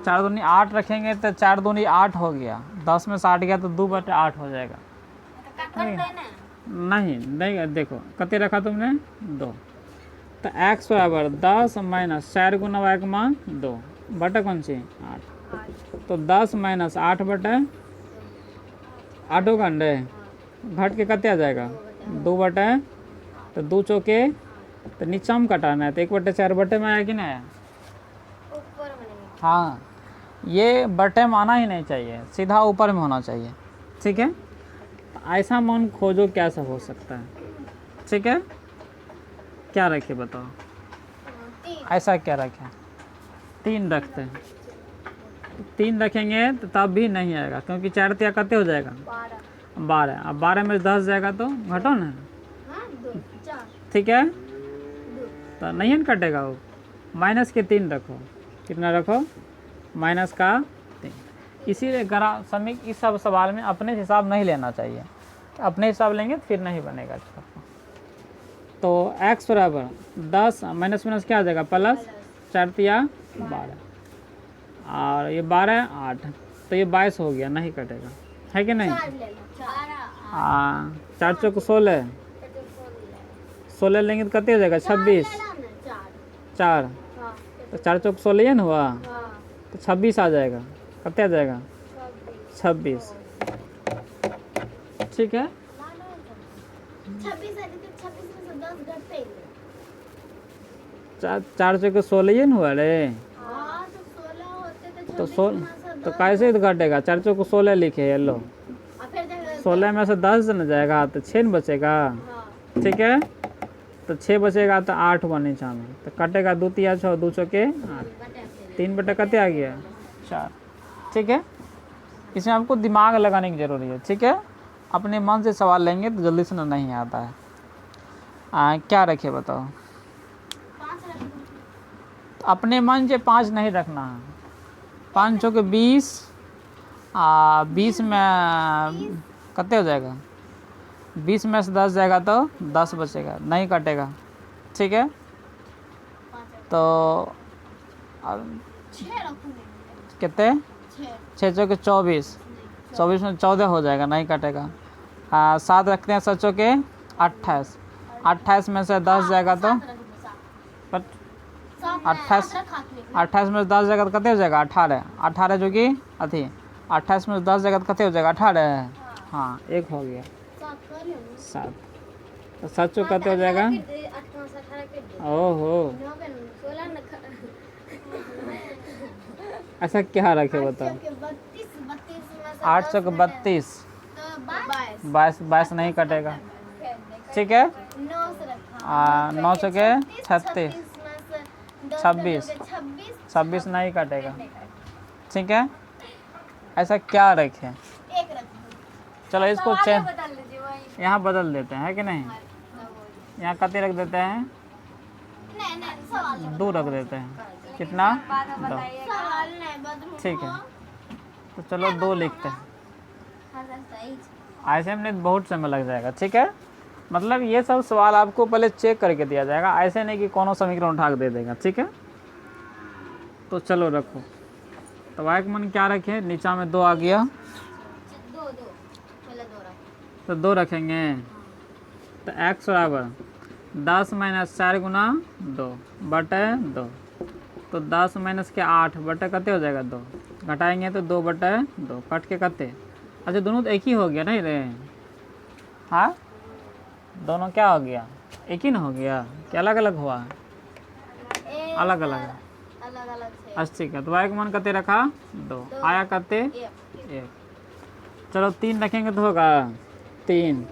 4 दूनी 8 रखेंगे तो 4 दूनी 8 हो गया, 10 में से 8 गया तो 2 बटे 8 हो जाएगा। नहीं देखो कितने रखा तुमने 2, तो x बराबर 10 माइनस 4 गुना y का मान 2 बटे कौन सी 8, तो 10 माइनस 8 बटे 8 होगा अंडे घट के कितने आ जाएगा 2 बटे, तो 2 चौके, तो नीचा में कटाना है, तो 1 बटे 4 बटे में आया कि नहीं आया, हाँ ये बटे में आना ही नहीं चाहिए, सीधा ऊपर में होना चाहिए, ठीक है। ऐसा मान खोजो कैसा हो सकता है, ठीक है। क्या रखे बताओ, ऐसा क्या रखें, 3 रखते हैं, 3 रखेंगे तो तब भी नहीं आएगा, क्योंकि 4 तिया कते हो जाएगा 12। अब 12 में 10 जाएगा तो घटो ना, ठीक है, तो नहीं न कटेगा वो। माइनस के 3 रखो, कितना रखो माइनस का 3। इसीलिए समीक इस सब सवाल में अपने हिसाब नहीं लेना चाहिए, अपने हिसाब लेंगे तो फिर नहीं बनेगा अच्छा। तो x बराबर 10 माइनस माइनस क्या आ जाएगा प्लस, 4 तिया 12 और ये 12 8, तो ये 22 हो गया, नहीं कटेगा, है कि नहीं। हाँ 4 चौक 16, 16 लेंगे तो कितने हो जाएगा 26, 4 तो 4 चौक 16 है ना हुआ, तो 26 आ जाएगा, कितने आ जाएगा 26, ठीक है। 4 चौक 16 है ना हुआ रे, तो 16 तो कैसे घटेगा, 4 चौक 16 लिखे है लो, 16 में से 10 न जाएगा तो 6 न बचेगा, ठीक है, तो 6 बचेगा तो 8 हुआ नीचा में, तो कटेगा 2 तिया 6, 2 चौके 8, 3 बटे कते आ गया 4, ठीक है। इसमें आपको दिमाग लगाने की ज़रूरी है, ठीक है, अपने मन से सवाल लेंगे तो जल्दी से नहीं आता है। क्या रखे बताओ, तो अपने मन से 5 नहीं रखना है, 5 चौके 20, 20 में कते हो जाएगा, 20 में से 10 जाएगा तो 10 बचेगा, नहीं कटेगा, ठीक है। तो कितने 6 चौके 24, 24 में 14 हो जाएगा, नहीं कटेगा। 7 रखते हैं 7 चौके 28, 28 में से 10 जाएगा तो 28 में से 10 जाएगा तो कितने हो जाएगा 18, 18 जो कि अथी 28 में से 10 जाएगा तो कितने हो जाएगा 18, हाँ 1 हो गया 7, तो 7 चौक कितने हो जाएगा, ओहो ऐसा क्या रखे बताओ, 8 चौक 32, 22 नहीं कटेगा, ठीक है। 9 चौके 36, 26 नहीं कटेगा, ठीक है। ऐसा क्या रखें, चलो इसको यहाँ बदल देते हैं, है कि नहीं, यहाँ कते रख देते हैं 2 रख देते हैं, कितना 2, ठीक है, तो चलो 2 लिखते हैं, ऐसे में बहुत समय लग जाएगा, ठीक है। मतलब ये सब सवाल आपको पहले चेक करके दिया जाएगा, ऐसे नहीं कि कोनो समीकरण उठा के दे देगा, ठीक है। तो चलो रखो, तो y का मान क्या रखें, नीचा में 2 आ गया, तो 2 रखेंगे, तो x बराबर 10 माइनस 4 गुना 2 बटे 2, तो 10 माइनस के 8 बटे कते हो जाएगा 2, घटाएंगे तो 2 बटे 2, कट के कते, अच्छा दोनों तो एक ही हो गया नहीं रे, हाँ दोनों क्या हो गया एक ही ना हो गया, क्या अलग अलग हुआ, अलग अलग, अच्छा ठीक है। तो y का मान कते रखा 2, आया कते 1, चलो 3 रखेंगे तो होगा 3,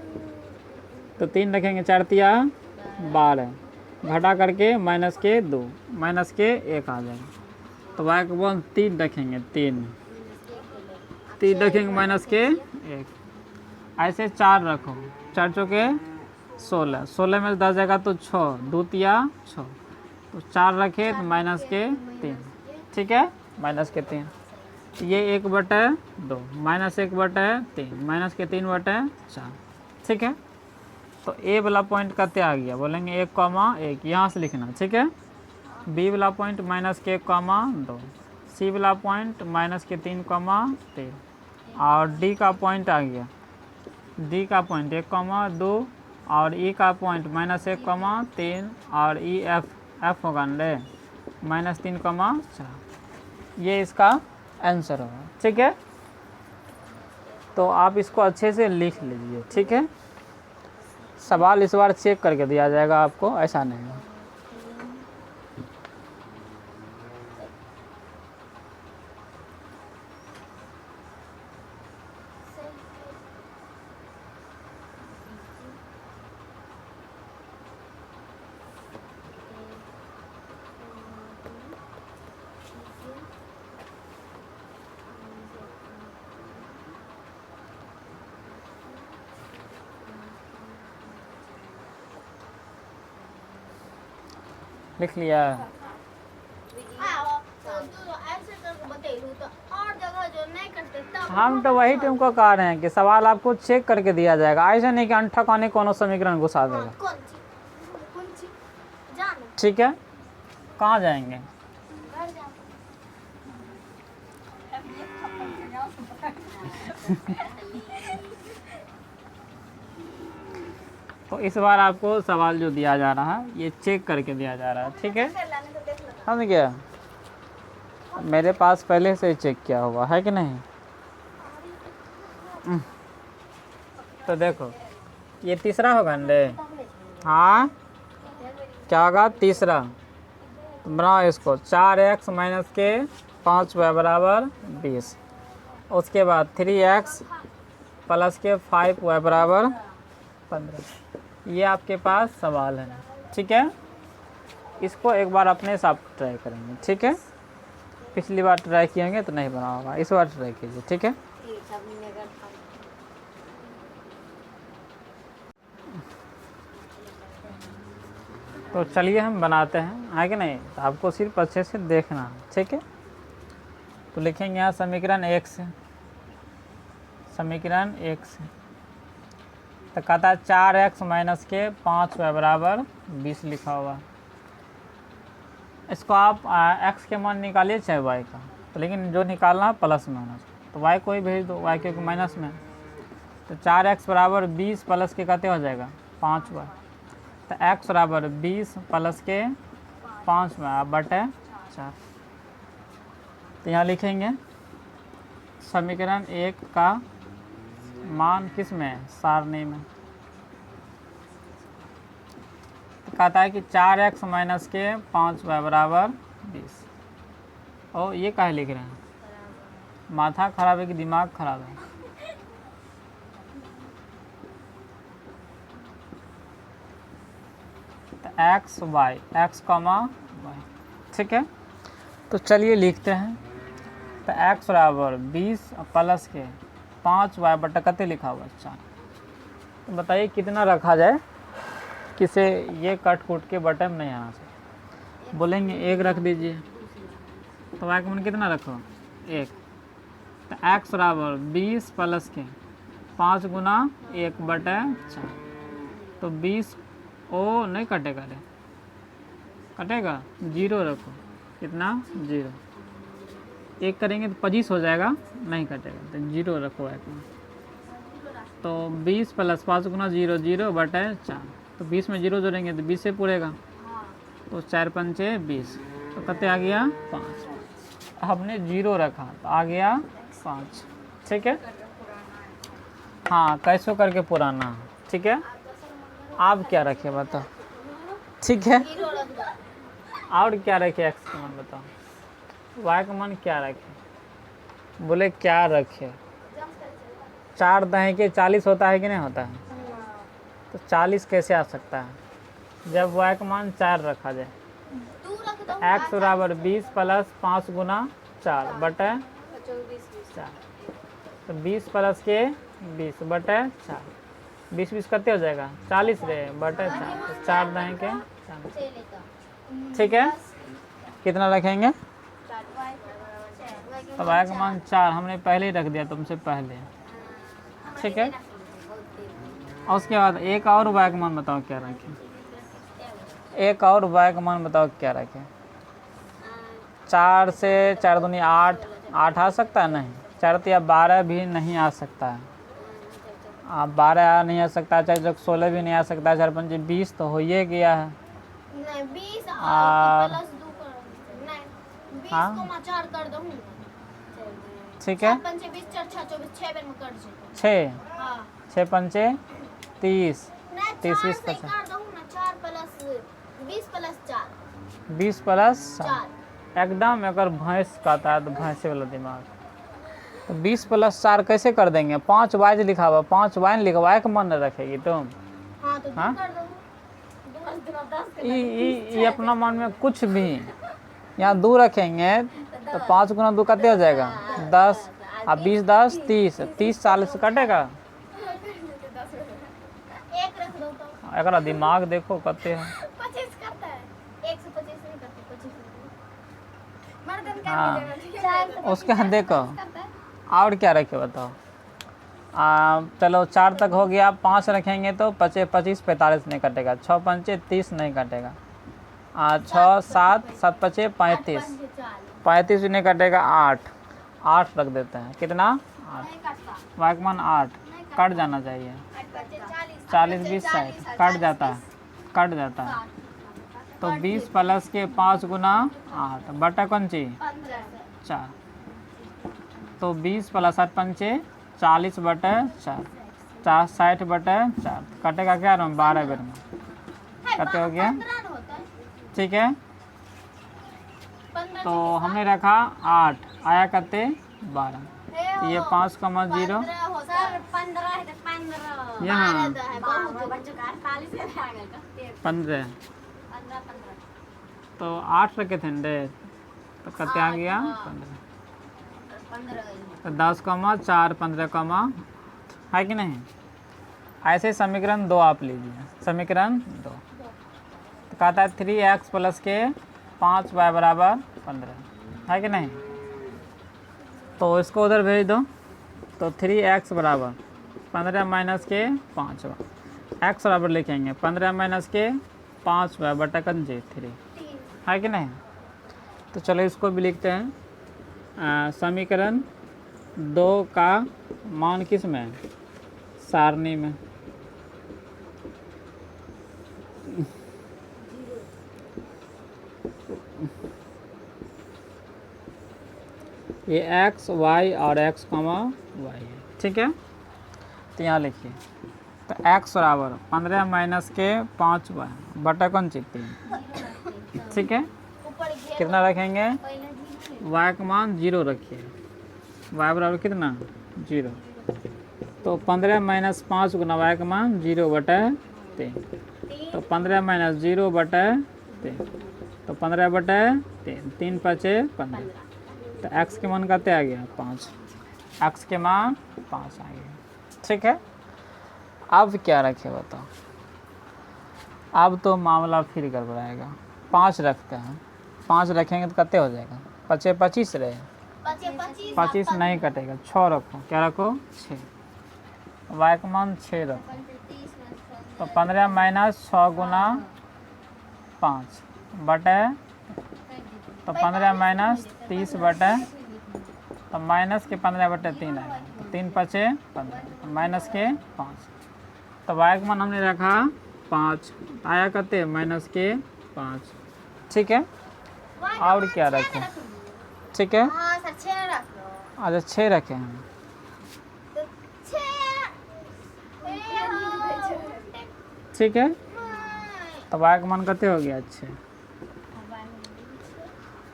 तो 3 रखेंगे 4 तिया 12, घटा करके माइनस के 2 माइनस के 1 आ जाएगा, तो y का मान 3 रखेंगे, 3 रखेंगे माइनस के 1, ऐसे 4 रखो, 4 चौके 16, 16 में 10 जाएगा तो 6, 2 तिया 6, तो 4 रखे तो माइनस के 3, ठीक है, माइनस के 3, ये 1 बटे 2 माइनस 1 बटे 3 माइनस के 3 बटे 4, ठीक है। तो ए वाला पॉइंट कते आ गया, बोलेंगे 1, यहाँ से लिखना, ठीक है। बी वाला पॉइंट माइनस के 1, 2, सी वाला पॉइंट माइनस के 3, 3, और डी का पॉइंट आ गया, डी का पॉइंट 1, 2 और ई का पॉइंट माइनस 1, 3 और ई एफ होगा ना माइनस 3, 4, ये इसका आंसर होगा, ठीक है। तो आप इसको अच्छे से लिख लीजिए, ठीक है। सवाल इस बार चेक करके दिया जाएगा आपको, ऐसा नहीं है। लिख लिया? हम तो वही तुमको कह रहे हैं कि सवाल आपको चेक करके दिया जाएगा, ऐसा नहीं कि अंठा काने कोनो समीकरण घुसा देगा। ठीक है, कहाँ जाएंगे? तो इस बार आपको सवाल जो दिया जा रहा है ये चेक करके दिया जा रहा है। ठीक है, समझ गया? मेरे पास पहले से चेक किया हुआ है कि नहीं? तो देखो ये तीसरा होगा ना? हाँ, क्या होगा? तीसरा। तो बनाओ इसको, 4x माइनस के 5y बराबर 20। उसके बाद 3x प्लस के 5y बराबर 15। ये आपके पास सवाल है। ठीक है, इसको एक बार अपने हिसाब ट्राई करेंगे। ठीक है, पिछली बार ट्राई किएंगे तो नहीं बना होगा, इस बार ट्राई कीजिए। ठीक है, तो चलिए हम बनाते हैं, है कि नहीं? तो आपको सिर्फ अच्छे से देखना है। ठीक है, तो लिखेंगे यहाँ समीकरण 1 से, समीकरण 1 से तो कहता है 4x माइनस के 5y बराबर 20 लिखा हुआ। इसको आप x के मान निकालिए चाहे y का, तो लेकिन जो निकालना है प्लस में होना चाहिए। तो y को ही भेज दो, y के माइनस में। तो 4x बराबर 20 प्लस के कहते हो जाएगा 5y। तो x बराबर 20 प्लस के 5y बटे 4। तो यहाँ लिखेंगे समीकरण 1 का मान किस में? सारणी में। तो कहता है कि 4x माइनस के 5y बराबर 20। और ये काहे लिख रहे हैं? माथा खराब है कि दिमाग खराब है? तो x कॉमा y। ठीक है, तो चलिए लिखते हैं। तो x बराबर 20 प्लस के 5y बटा कते लिखा हुआ 4। तो बताइए कितना रखा जाए, किसे ये कट कूट के बटे में नहीं आना चाहिए। बोलेंगे 1 रख दीजिए, तो y का मान कितना रखो? 1। तो x बराबर 20 प्लस के 5 गुना 1 बटे 4। तो 20 ओ नहीं कटेगा रे, कटेगा? 0 रखो, कितना? 0। 1 करेंगे तो 25 हो जाएगा, नहीं कटेगा, तो 0 रखो एक में। तो 20 प्लस 5 गुना 0 0 बटे 4। तो 20 में 0 जोड़ेंगे तो 20 से पूरेगा। तो 4 पंचे 20, तो कते आ गया? 5। हमने 0 रखा तो आ गया 5। ठीक है, हाँ, कैसो करके पुराना। ठीक है, आप क्या रखे बताओ? ठीक है, और क्या रखे? x का मान बताओ, y का मान क्या रखे? बोले क्या रखे? 4 दहें के 40 होता है कि नहीं होता है? तो 40 कैसे आ सकता है जब y का मान 4 रखा जाए? तो x बराबर 20 प्लस 5 गुना 4 बटे 4। तो 20 प्लस के 20 बटे 4, 20 20 कते हो जाएगा? 40 रे, बटे 4। तो 4 दहें के 40। ठीक है, कितना रखेंगे? तो y का मान 4 हमने पहले ही रख दिया तुमसे पहले। ठीक है, और उसके बाद एक और y का मान बताओ क्या रखें? एक और y का मान बताओ क्या रखें? 4 से 4 दूनी 8, 8 आ सकता है? नहीं। 4 तो 12 भी नहीं आ सकता है। 12 नहीं आ सकता, चाहे 16 भी नहीं आ सकता। 4 पंचे 20 तो हो ही गया है। नहीं 20 और प्लस 2 कर, नहीं 20 हाँ? को मैं 4 कर दूं। ठीक है, 4 पंचे 20 4 6 24 6 बार में कर दो। 6 हां 6 पंचे 30, नहीं 30 4 20 से कर दूं ना। 4 प्लस 20 प्लस 4 20 प्लस 4। एकदम अगर भैंस कहता है तो भैंसे वाला दिमाग। तो 20 प्लस 4 कैसे कर देंगे? 5 वाई लिखा हुआ, 5 वाई लिखा हुआ, एक मन रखेगी तुम? हां तो हाँ? कर दूं 10 ये अपना मन में कुछ भी यहाँ 2 रखेंगे तो 5 गुना 2 कितने हो जाएगा? 10। अब 20 10 30, 30 40 कटेगा। एक रख दो तो अगर दिमाग देखो कते है। 25 करता है। 1 से 25 हाँ उसके यहाँ देखो और क्या रखे बताओ। चलो 4 तक हो गया, 5 रखेंगे तो 25 45 नहीं कटेगा, 6 पंचे 30 नहीं कटेगा, 6 7 7 पचे 35 35 भी नहीं कटेगा, 8 रख देते हैं। कितना 8 वाकमान 8 कट जाना चाहिए, 40 20 60 कट जाता है। तो 20 प्लस के 5 गुना 8 बटा कौन ची 4, तो 20 प्लस 8 पंचे 40 बटे 4 60 बटे 4 कटेगा क्या 12 बेर में कटे हो गया। ठीक है, तो हमने रखा 8 आया कते 12, ये 5,0 यहाँ 15, तो 8 रखे थे डे तो कते आ गया 15, तो 10,4 15, है कि नहीं। ऐसे समीकरण 2 आप लीजिए, समीकरण 2 तो कहता है 3x प्लस के 5y बराबर 15, है कि नहीं। तो इसको उधर भेज दो, तो 3x बराबर 15 माइनस के 5y, x बराबर लिखेंगे 15 माइनस के 5y बटा कंजे 3, है कि नहीं। तो चलो इसको भी लिखते हैं। समीकरण 2 का मान किस में, सारणी में। ये x y और x y है, ठीक है। तो यहाँ लिखिए, तो x बराबर 15 माइनस के 5y बटा कौन सी 3, ठीक है। कितना रखेंगे, y का मान 0 रखिए, y बराबर कितना 0, तो 15 माइनस 5 गुना y का मान 0 बटा 3, तो 15 माइनस 0 बटा 3, तो 15 बटा 3, 3 पचे 15, तो x के मान कहते आ गया 5, x के मान 5 आ गया, ठीक है। अब क्या रखे बताओ, अब तो मामला फिर गड़बड़ाएगा। 5 रखते हैं, 5 रखेंगे तो कितने हो जाएगा, 25 रहे, 25 नहीं कटेगा, 6 रखो, क्या रखो 6, y का मान 6 रखो, तो 15 माइनस 6 गुना 5 बटे, तो 15 माइनस 30 बटे, तो माइनस के 15 बटे 3 आएगा, तो 3 पचे 15 माइनस के 5, तो y का मान हमने रखा 5, आया करते माइनस के 5, ठीक है। और क्या रखें, ठीक है, अच्छा 6 रखे हैं, ठीक है। तो y का मान कितने हो गया, अच्छे।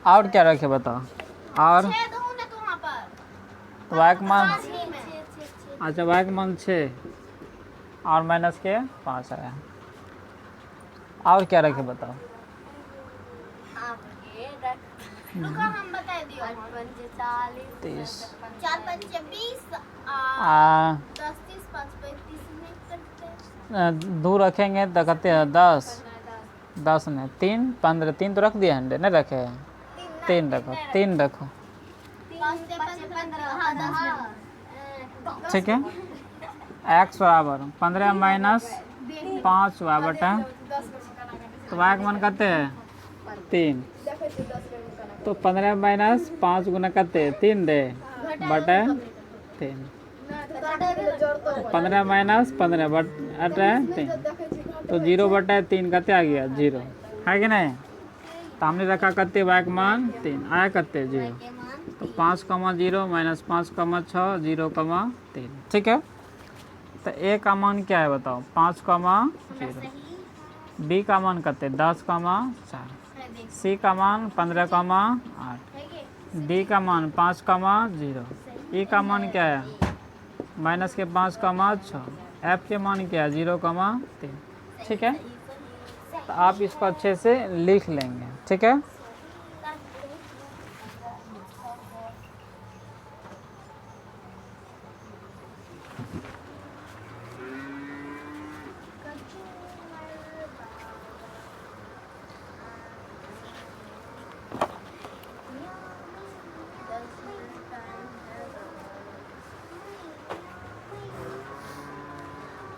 और क्या रखे बताओ, और तो y का मान, अच्छा y का मान 6 और माइनस के 5 आया। और क्या रखे बताओ, हम बता दियो 30 4 पंचे 20 10 30 5 35 नहीं करते, 2 रखेंगे तो कहते हैं 10 नहीं 3 15, 3 तो रख दिया है, नहीं रखे, 3 रखो, 3 रखो, 5 से 15 हां 10, ठीक है। x बराबर 15 माइनस 5 y बटा, तो y का मान कहते हैं 3, तो 15 माइनस 5 गुना करते 3 दे बटा 3, तो 15 माइनस 15 बटा 3, तो 0 बटा 3 करते आ गया 0, है कि नहीं। तो हमने रखा करते y का मान 3 आया करते 0, तो 5,0 माइनस 5,6 0,3, ठीक है। तो a का मान क्या है बताओ, 5,0, b का मान करते 10,4, c का मान 15,8, d का मान 5,0, e का मान क्या है माइनस के 5,6, f के मान क्या है 0,3, ठीक है। तो आप इसको अच्छे से लिख लेंगे, ठीक है।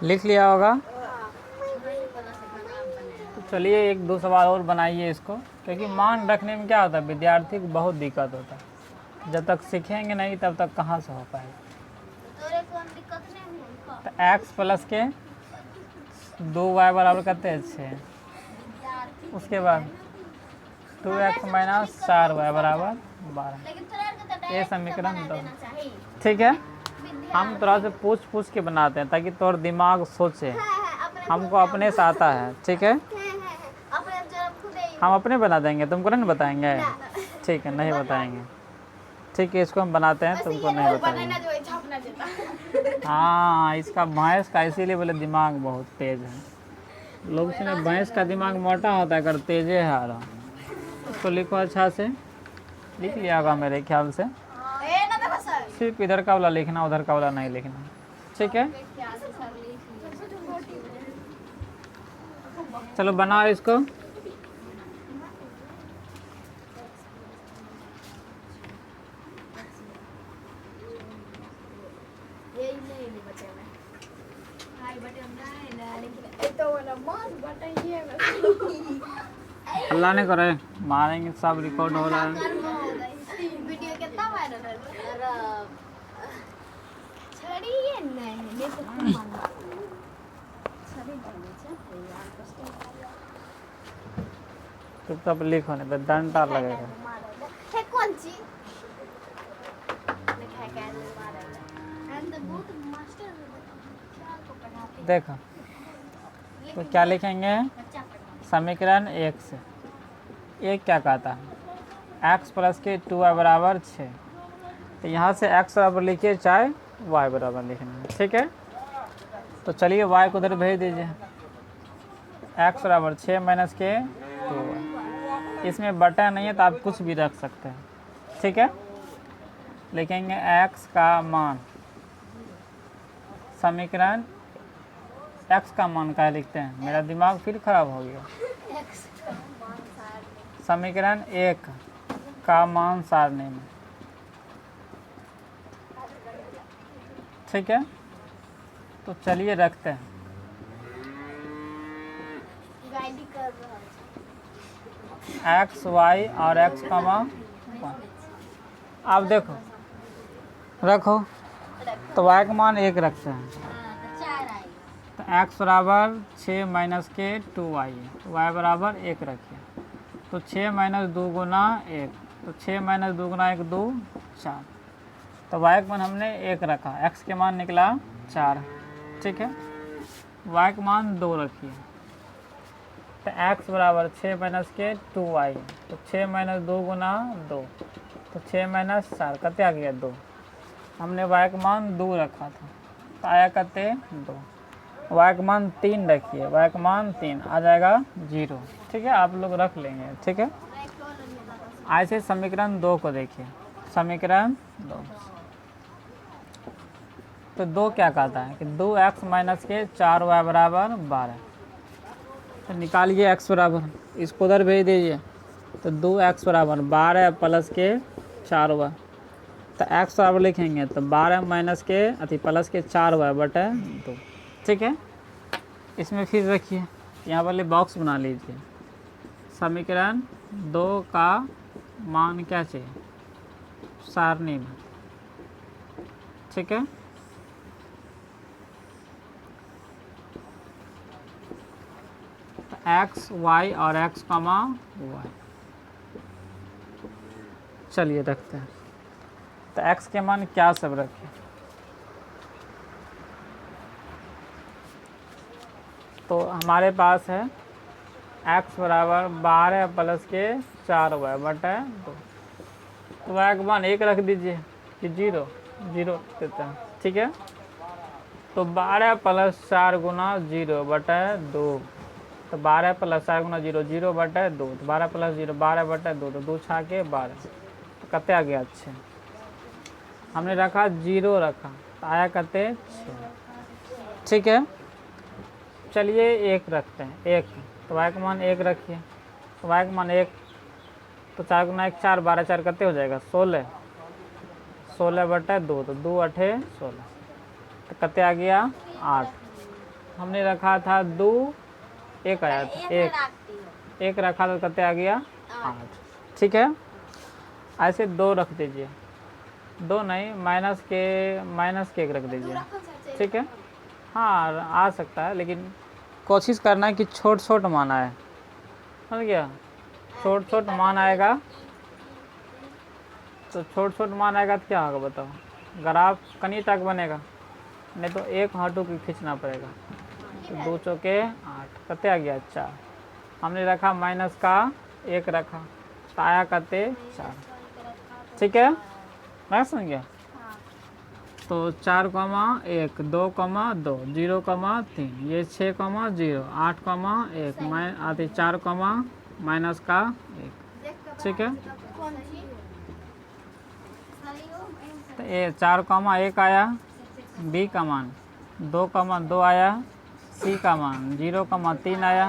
लिख लिया होगा। तो चलिए एक दो सवाल और बनाइए इसको, क्योंकि मान रखने में क्या होता है, विद्यार्थी को बहुत दिक्कत होता है। जब तक सीखेंगे नहीं तब तक कहाँ से हो पाएगा। तो x प्लस के 2y बराबर करते हैं 6। उसके बाद 2x माइनस 4y बराबर 12। ये समीकरण 2। ठीक है, हम थोड़ा से पूछ पूछ के बनाते हैं ताकि तोर दिमाग सोचे। हमको अपने से आता है। ठीक है, हम अपने बना देंगे, तुमको नहीं बताएंगे। ठीक है, नहीं बताएंगे। ठीक है, इसको हम बनाते हैं, तुमको नहीं बताएंगे। हाँ, इसका भैंस का इसीलिए बोले दिमाग बहुत तेज है। लोग सुने भैंस का दिमाग मोटा होता है, अगर तेजे है आ रहा। इसको लिखो अच्छा से, लिख लिया होगा मेरे ख्याल से। सिर्फ इधर का वाला लिखना, उधर का वाला नहीं लिखना। ठीक है, चलो बनाओ इसको। अल्लाह ने करे, मारेंगे, सब रिकॉर्ड हो रहा है। वीडियो कितना वायरल है। छड़ी ये नहीं ले तो मारना। छड़ी नहीं तो तब लिखो, नहीं तो डंडा लगेगा। है कौन सी लिखा है कैसे मारेगा। एंड द बहुत मास्टर क्या को पढ़ाते। देखो तो क्या लिखेंगे, समीकरण 1 से। एक क्या कहता है, x प्लस के 2y बराबर 6। तो यहाँ से x बराबर लिखिए, चाहे y बराबर लिखना है। ठीक है, तो चलिए y को उधर भेज दीजिए। x बराबर 6 माइनस के 2y। इसमें बटा नहीं है तो आप कुछ भी रख सकते हैं। ठीक है, लिखेंगे x का मान, समीकरण x का मान क्या लिखते हैं, मेरा दिमाग फिर खराब हो गया। समीकरण 1 का मान सारणी में। ठीक है, तो चलिए रखते हैं। x y और x का मान। अब देखो रखो, तो y का मान 1 रखते हैं। तो x बराबर 6 माइनस के 2y, y बराबर 1 रखिए। तो 6 माइनस 2 गुना 1, तो 6 माइनस 2 गुना 1 2 4। तो y का मान हमने 1 रखा, x के मान निकला 4। ठीक है, y का मान 2 रखिए। तो x बराबर 6 माइनस के 2y, तो 6 माइनस 2 गुना 2, तो 6 माइनस 4 कते आ गया 2। हमने y का मान 2 रखा था, तो आया कते 2। y का मान 3 रखिए, y का मान 3 आ जाएगा 0। ठीक है, आप लोग रख लेंगे। ठीक है, ऐसे समीकरण 2 को देखिए। समीकरण 2, तो 2 क्या कहता है कि 2x माइनस के 4y बराबर 12। तो निकालिए x बराबर, इसको उधर भेज दीजिए। तो 2x बराबर 12 प्लस के 4y। तो x बराबर लिखेंगे तो 12 माइनस के अति प्लस के 4y बटे 2। ठीक है, इसमें फिर रखिए, यहाँ वाले बॉक्स बना लीजिए। समीकरण 2 का मान क्या चाहिए, सारणी में। ठीक है, तो x y और x कमा y। चलिए रखते हैं। तो x के मान क्या सब रखें, तो हमारे पास है x बराबर 12 प्लस के 4y बटा 2। तो y का मान 1 रख दीजिए कि 0 देते हैं। ठीक है, तो 12 प्लस 4 गुना 0 बटा 2। तो 12 प्लस 4 गुना 0 0 बटा 2। तो 12 प्लस 0 12 बटा 2, तो 2 छा के 12। तो कते आ गया 6। हमने रखा 0 रखा, तो आया कते 6। ठीक है, चलिए 1 रखते हैं, 1। तो y का मान 1 रखिए। तो y का मान 1, तो 4 गुना 1 4, 12 4 कते हो जाएगा 16। 16 बटा 2, तो 2 8 16। तो कते आ गया 8। हमने रखा था 2, 1 आया था, एक रखती है। 1 रखा तो कितने आ गया 8। ठीक है, ऐसे 2 रख दीजिए, 2 नहीं, माइनस के 1 रख दीजिए। ठीक है, हाँ आ सकता है, लेकिन कोशिश करना है कि छोट छोट मान आए, समझ गया। छोट छोट मान आएगा तो छोट छोट मान आएगा तो क्या होगा बताओ, ग्राफ कनी तक बनेगा, नहीं तो 1 हाथों की खींचना पड़ेगा। तो 2 चौके 8, कते आ गया 4। हमने रखा माइनस का 1 रखा तो आया कते 4। ठीक है, मैं समझ गया। तो 4, 1, 2, 2, 0, 3, ये 6, 0, 8, 1, आते 4, माइनस का 1। ठीक है, तो ये 4, 1 आया, बी का मान 2, 2 आया, सी का मान 0, 3 आया,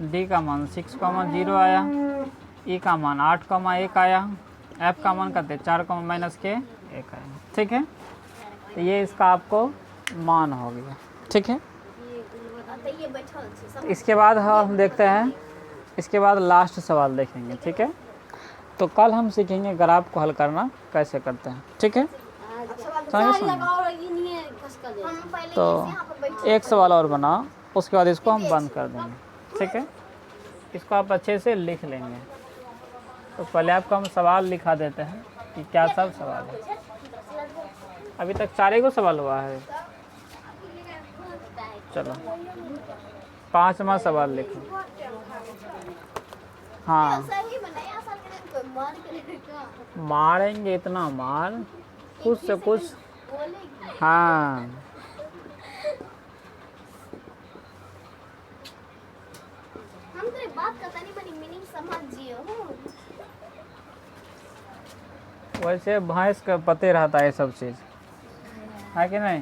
डी का मान 6, 0 आया, ई का मान 8, 1 आया, एफ का मान कहते 4, माइनस के 1 आया। ठीक है, तो ये इसका आपको मान हो गया। ठीक है, तो इसके बाद हम देखते हैं, इसके बाद लास्ट सवाल देखेंगे। ठीक है, तो कल हम सीखेंगे ग्राफ को हल करना कैसे करते हैं। ठीक है, तो एक सवाल और बनाओ, उसके बाद इसको हम बंद कर देंगे। ठीक है, इसको आप अच्छे से लिख लेंगे। तो पहले आपको हम सवाल लिखा देते हैं कि क्या सब सवाल है। अभी तक 4 को सवाल हुआ है। चलो 5वां सवाल लिखो। हाँ, मारेंगे इतना मार, कुछ से कुछ। हाँ, हम तो बात करता नहीं बनी मीनिंग समझिए हो। वैसे भैंस का पते रहता है सब चीज़, है कि नहीं।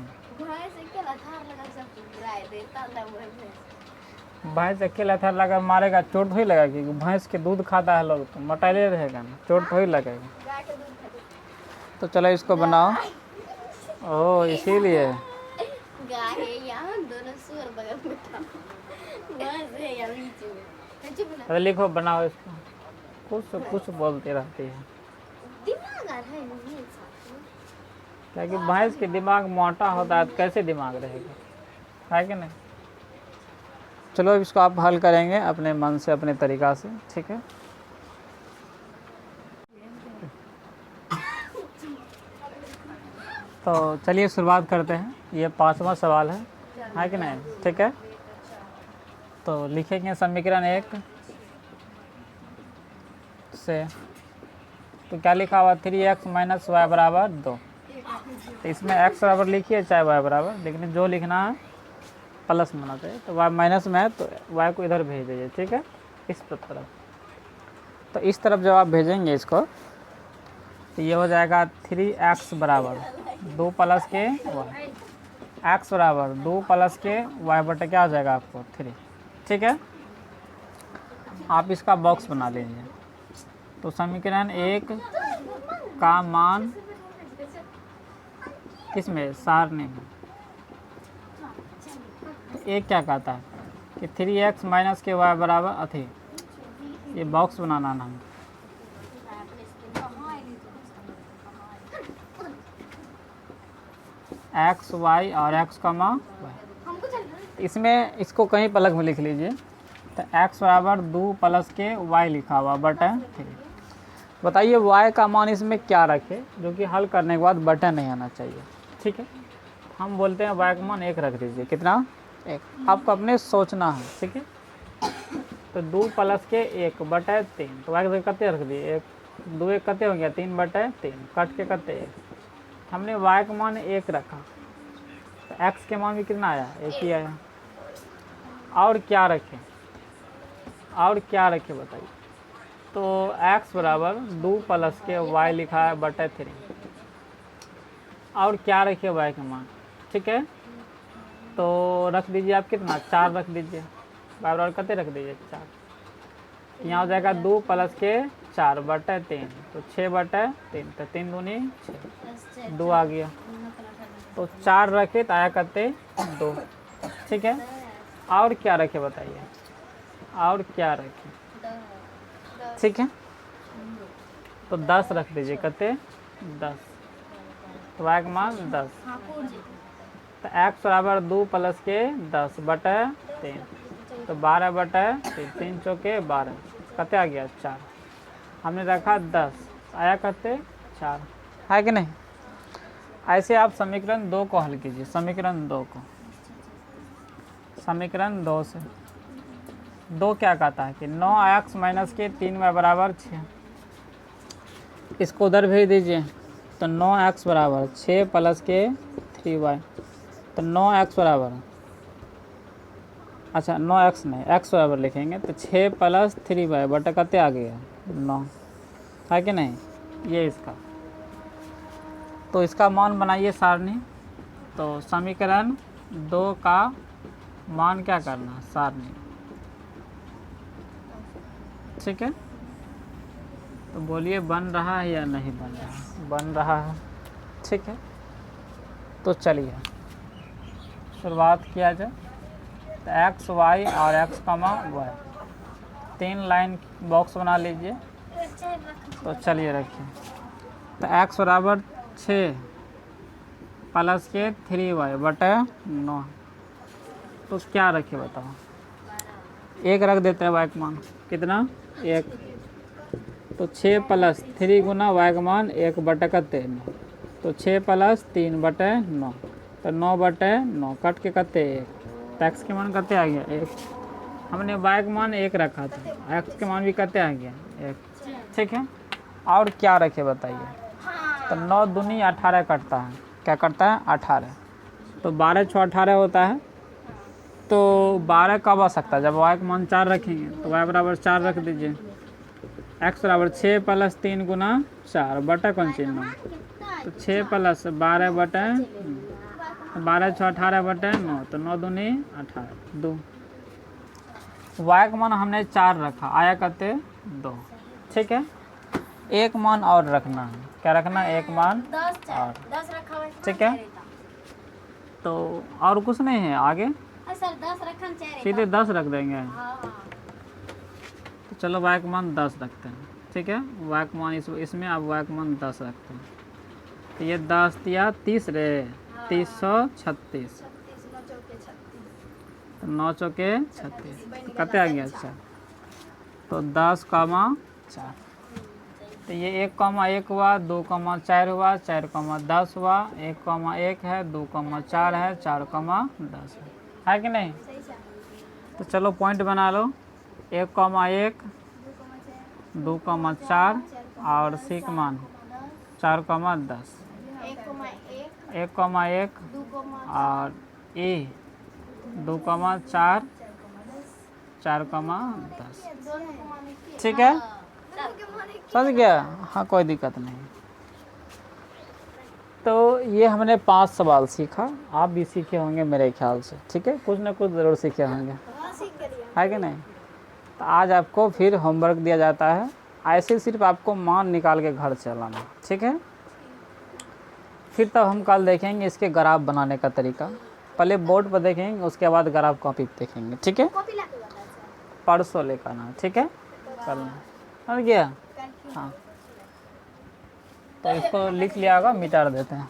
भैंस अकेला था लगा मारेगा, चोट थोड़ी लगा, कि भैंस के दूध खाता है लोग तो मटैले रहेगा ना, चोट थोड़ी लगेगा। तो चलो इसको बनाओ। ओह, इसीलिए गाय है यहाँ, दोनों सुअर बगल में था, भैंस है यहाँ बीच में। अरे लिखो, बनाओ इसको। कुछ से कुछ बोलती रहती है, दिमाग आ रहा है नहीं साथ में। क्या कि भैंस के दिमाग मोटा होता है तो कैसे दिमाग रहेगा, है कि नहीं। चलो इसको आप हल करेंगे अपने मन से, अपने तरीक़ा से। ठीक है, तो चलिए शुरुआत करते हैं। ये 5वां सवाल है कि नहीं। ठीक है, तो लिखेंगे समीकरण 1 से, तो क्या लिखा हुआ 3x - y बराबर 2। तो इसमें x बराबर लिखिए चाहे y बराबर, लेकिन जो लिखना है प्लस में होना चाहिए। तो y माइनस में है तो y को इधर भेज दीजिए। ठीक है, इस तरफ। तो इस तरफ जब आप भेजेंगे इसको तो ये हो जाएगा 3x बराबर 2 प्लस के y, x बराबर 2 प्लस के y बटे क्या हो जाएगा आपको 3। ठीक है, आप इसका बॉक्स बना लीजिए। तो समीकरण 1 का मान किसमें, सारणी में। एक क्या कहता है कि 3x माइनस के y बराबर अथी, ये बॉक्स बनाना ना, x y और x y। इसमें इसको कहीं पलक में लिख लीजिए। तो x बराबर 2 प्लस के y लिखा हुआ बटे 3। बताइए y का मान इसमें क्या रखे जो कि हल करने के बाद बटन नहीं आना चाहिए। ठीक है, हम बोलते हैं y का मान 1 रख दीजिए। कितना, 1। आपको अपने सोचना है। ठीक है, तो 2 प्लस के 1 बटे 3, तो y के कते रख दिए 1, 2 1 कते हो गया 3 बटे 3, कट के कते 1। हमने y का मान 1 रखा तो x के मान भी कितना आया, 1 ही आया। और क्या रखें, और क्या रखें बताइए। तो x बराबर 2 प्लस के y लिखा है बटे 3, और क्या रखिए y का मान। ठीक है, तो रख दीजिए आप कितना, 4 रख दीजिए। y बराबर कते रख दीजिए 4। यहाँ हो जाएगा 2 प्लस के 4 बटे 3, तो 6 बटे 3, तो 3 दूनी 6, 2 आ गया। तो 4 रखे तो आया करते 2। ठीक है। और क्या रखे बताइए, और क्या रखे, ठीक है। तो 10 रख दीजिए, कते 10, तो y का मान 10। तो x बराबर 2 प्लस के 10 बटे 3, तो 12 बटे 3 चौके 12, कते आ गया 4। हमने रखा 10, आया कते 4, है कि नहीं। ऐसे आप समीकरण 2 को हल कीजिए, समीकरण 2 को, समीकरण 2 से 2 क्या कहता है कि 9x माइनस के 3y बराबर 6, इसको उधर भेज दीजिए। तो 9x बराबर 6 प्लस के 3y, तो 9x बराबर, अच्छा 9x नहीं, x बराबर लिखेंगे तो 6 प्लस 3y बटा कते आ गया 9, है कि नहीं। ये इसका, तो इसका मान बनाइए सारणी। तो समीकरण 2 का मान क्या करना, सारणी, ठीक है। तो बोलिए बन रहा है या नहीं बन रहा, बन रहा है, ठीक है। तो चलिए शुरुआत किया जाए। तो एक्स वाई और एक्स कमा वाई, 3 लाइन बॉक्स बना लीजिए। तो चलिए रखिए। तो एक्स बराबर 6 प्लस के 3y बटे 9, तो क्या रखे बताओ, 1 रख देते हैं y का मान, कितना 1। तो 6 प्लस 3 गुना y का मान 1 बटे कते 9, तो 6 प्लस 3 बटे 9, तो 9 बटे 9 कट के कते 1, तो x के मान कते आ गया 1। हमने y का मान 1 रखा था, x के मान भी कते आ गया 1, ठीक है। और क्या रखे बताइए। तो 9 दूनी 18 कटता है, क्या करता है 18, तो 12 6 18 होता है। तो 12 कब आ सकता है, जब y का मान 4 रखेंगे, तो y बराबर 4 रख दीजिए। x बराबर 6 प्लस 3 गुना 4 बटा कौन सी 9, तो 6 प्लस 12 बटे 12 6 18 बटे 9, तो 9 दूनी 18 2। y का मान हमने 4 रखा, आया करते 2, ठीक है। एक मान और रखना है, क्या रखना है, एक मान और, ठीक है। तो और कुछ नहीं है आगे, सीधे 10 रख देंगे। तो चलो y का मान 10 रखते हैं, ठीक है। y का मान इसमें अब y का मान 10 रखते हैं। तो ये 10 दिया 30 रे, 336, 9 चौके 36, तो कते आ गया 4, तो 10 कामा 4। तो ये 1,1 हुआ, 2,4 हुआ, 4,10 हुआ, 1,1 है, 2,4 है, 4,10 है कि नहीं। तो चलो पॉइंट बना लो, 1,1, 2,4 और सी का मान 4,10, 1,1 और ए 2,4 4,10, ठीक है। समझ गया, हाँ कोई दिक्कत नहीं। तो ये हमने 5 सवाल सीखा, आप भी सीखे होंगे मेरे ख्याल से, ठीक है, कुछ ना कुछ ज़रूर सीखे होंगे, है कि नहीं। तो आज आपको फिर होमवर्क दिया जाता है, ऐसे सिर्फ आपको मान निकाल के घर चलाना, ठीक है। फिर तब हम कल देखेंगे इसके ग्राफ बनाने का तरीका, पहले बोर्ड पर देखेंगे, उसके बाद ग्राफ कॉपी पर देखेंगे, ठीक है। परसों लेकर आना, ठीक है, कल समझ गया। हाँ तो इसको लिख लिया होगा, मिटा देते हैं।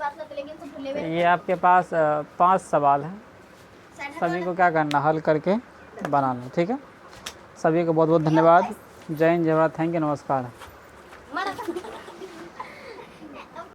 बात करते लेकिन तो भूले हुए ये आपके पास 5 सवाल हैं, सभी को क्या करना, हल करके बनाना, ठीक है। सभी को बहुत बहुत धन्यवाद। जय हिंद, जय भारत, थैंक यू, नमस्कार।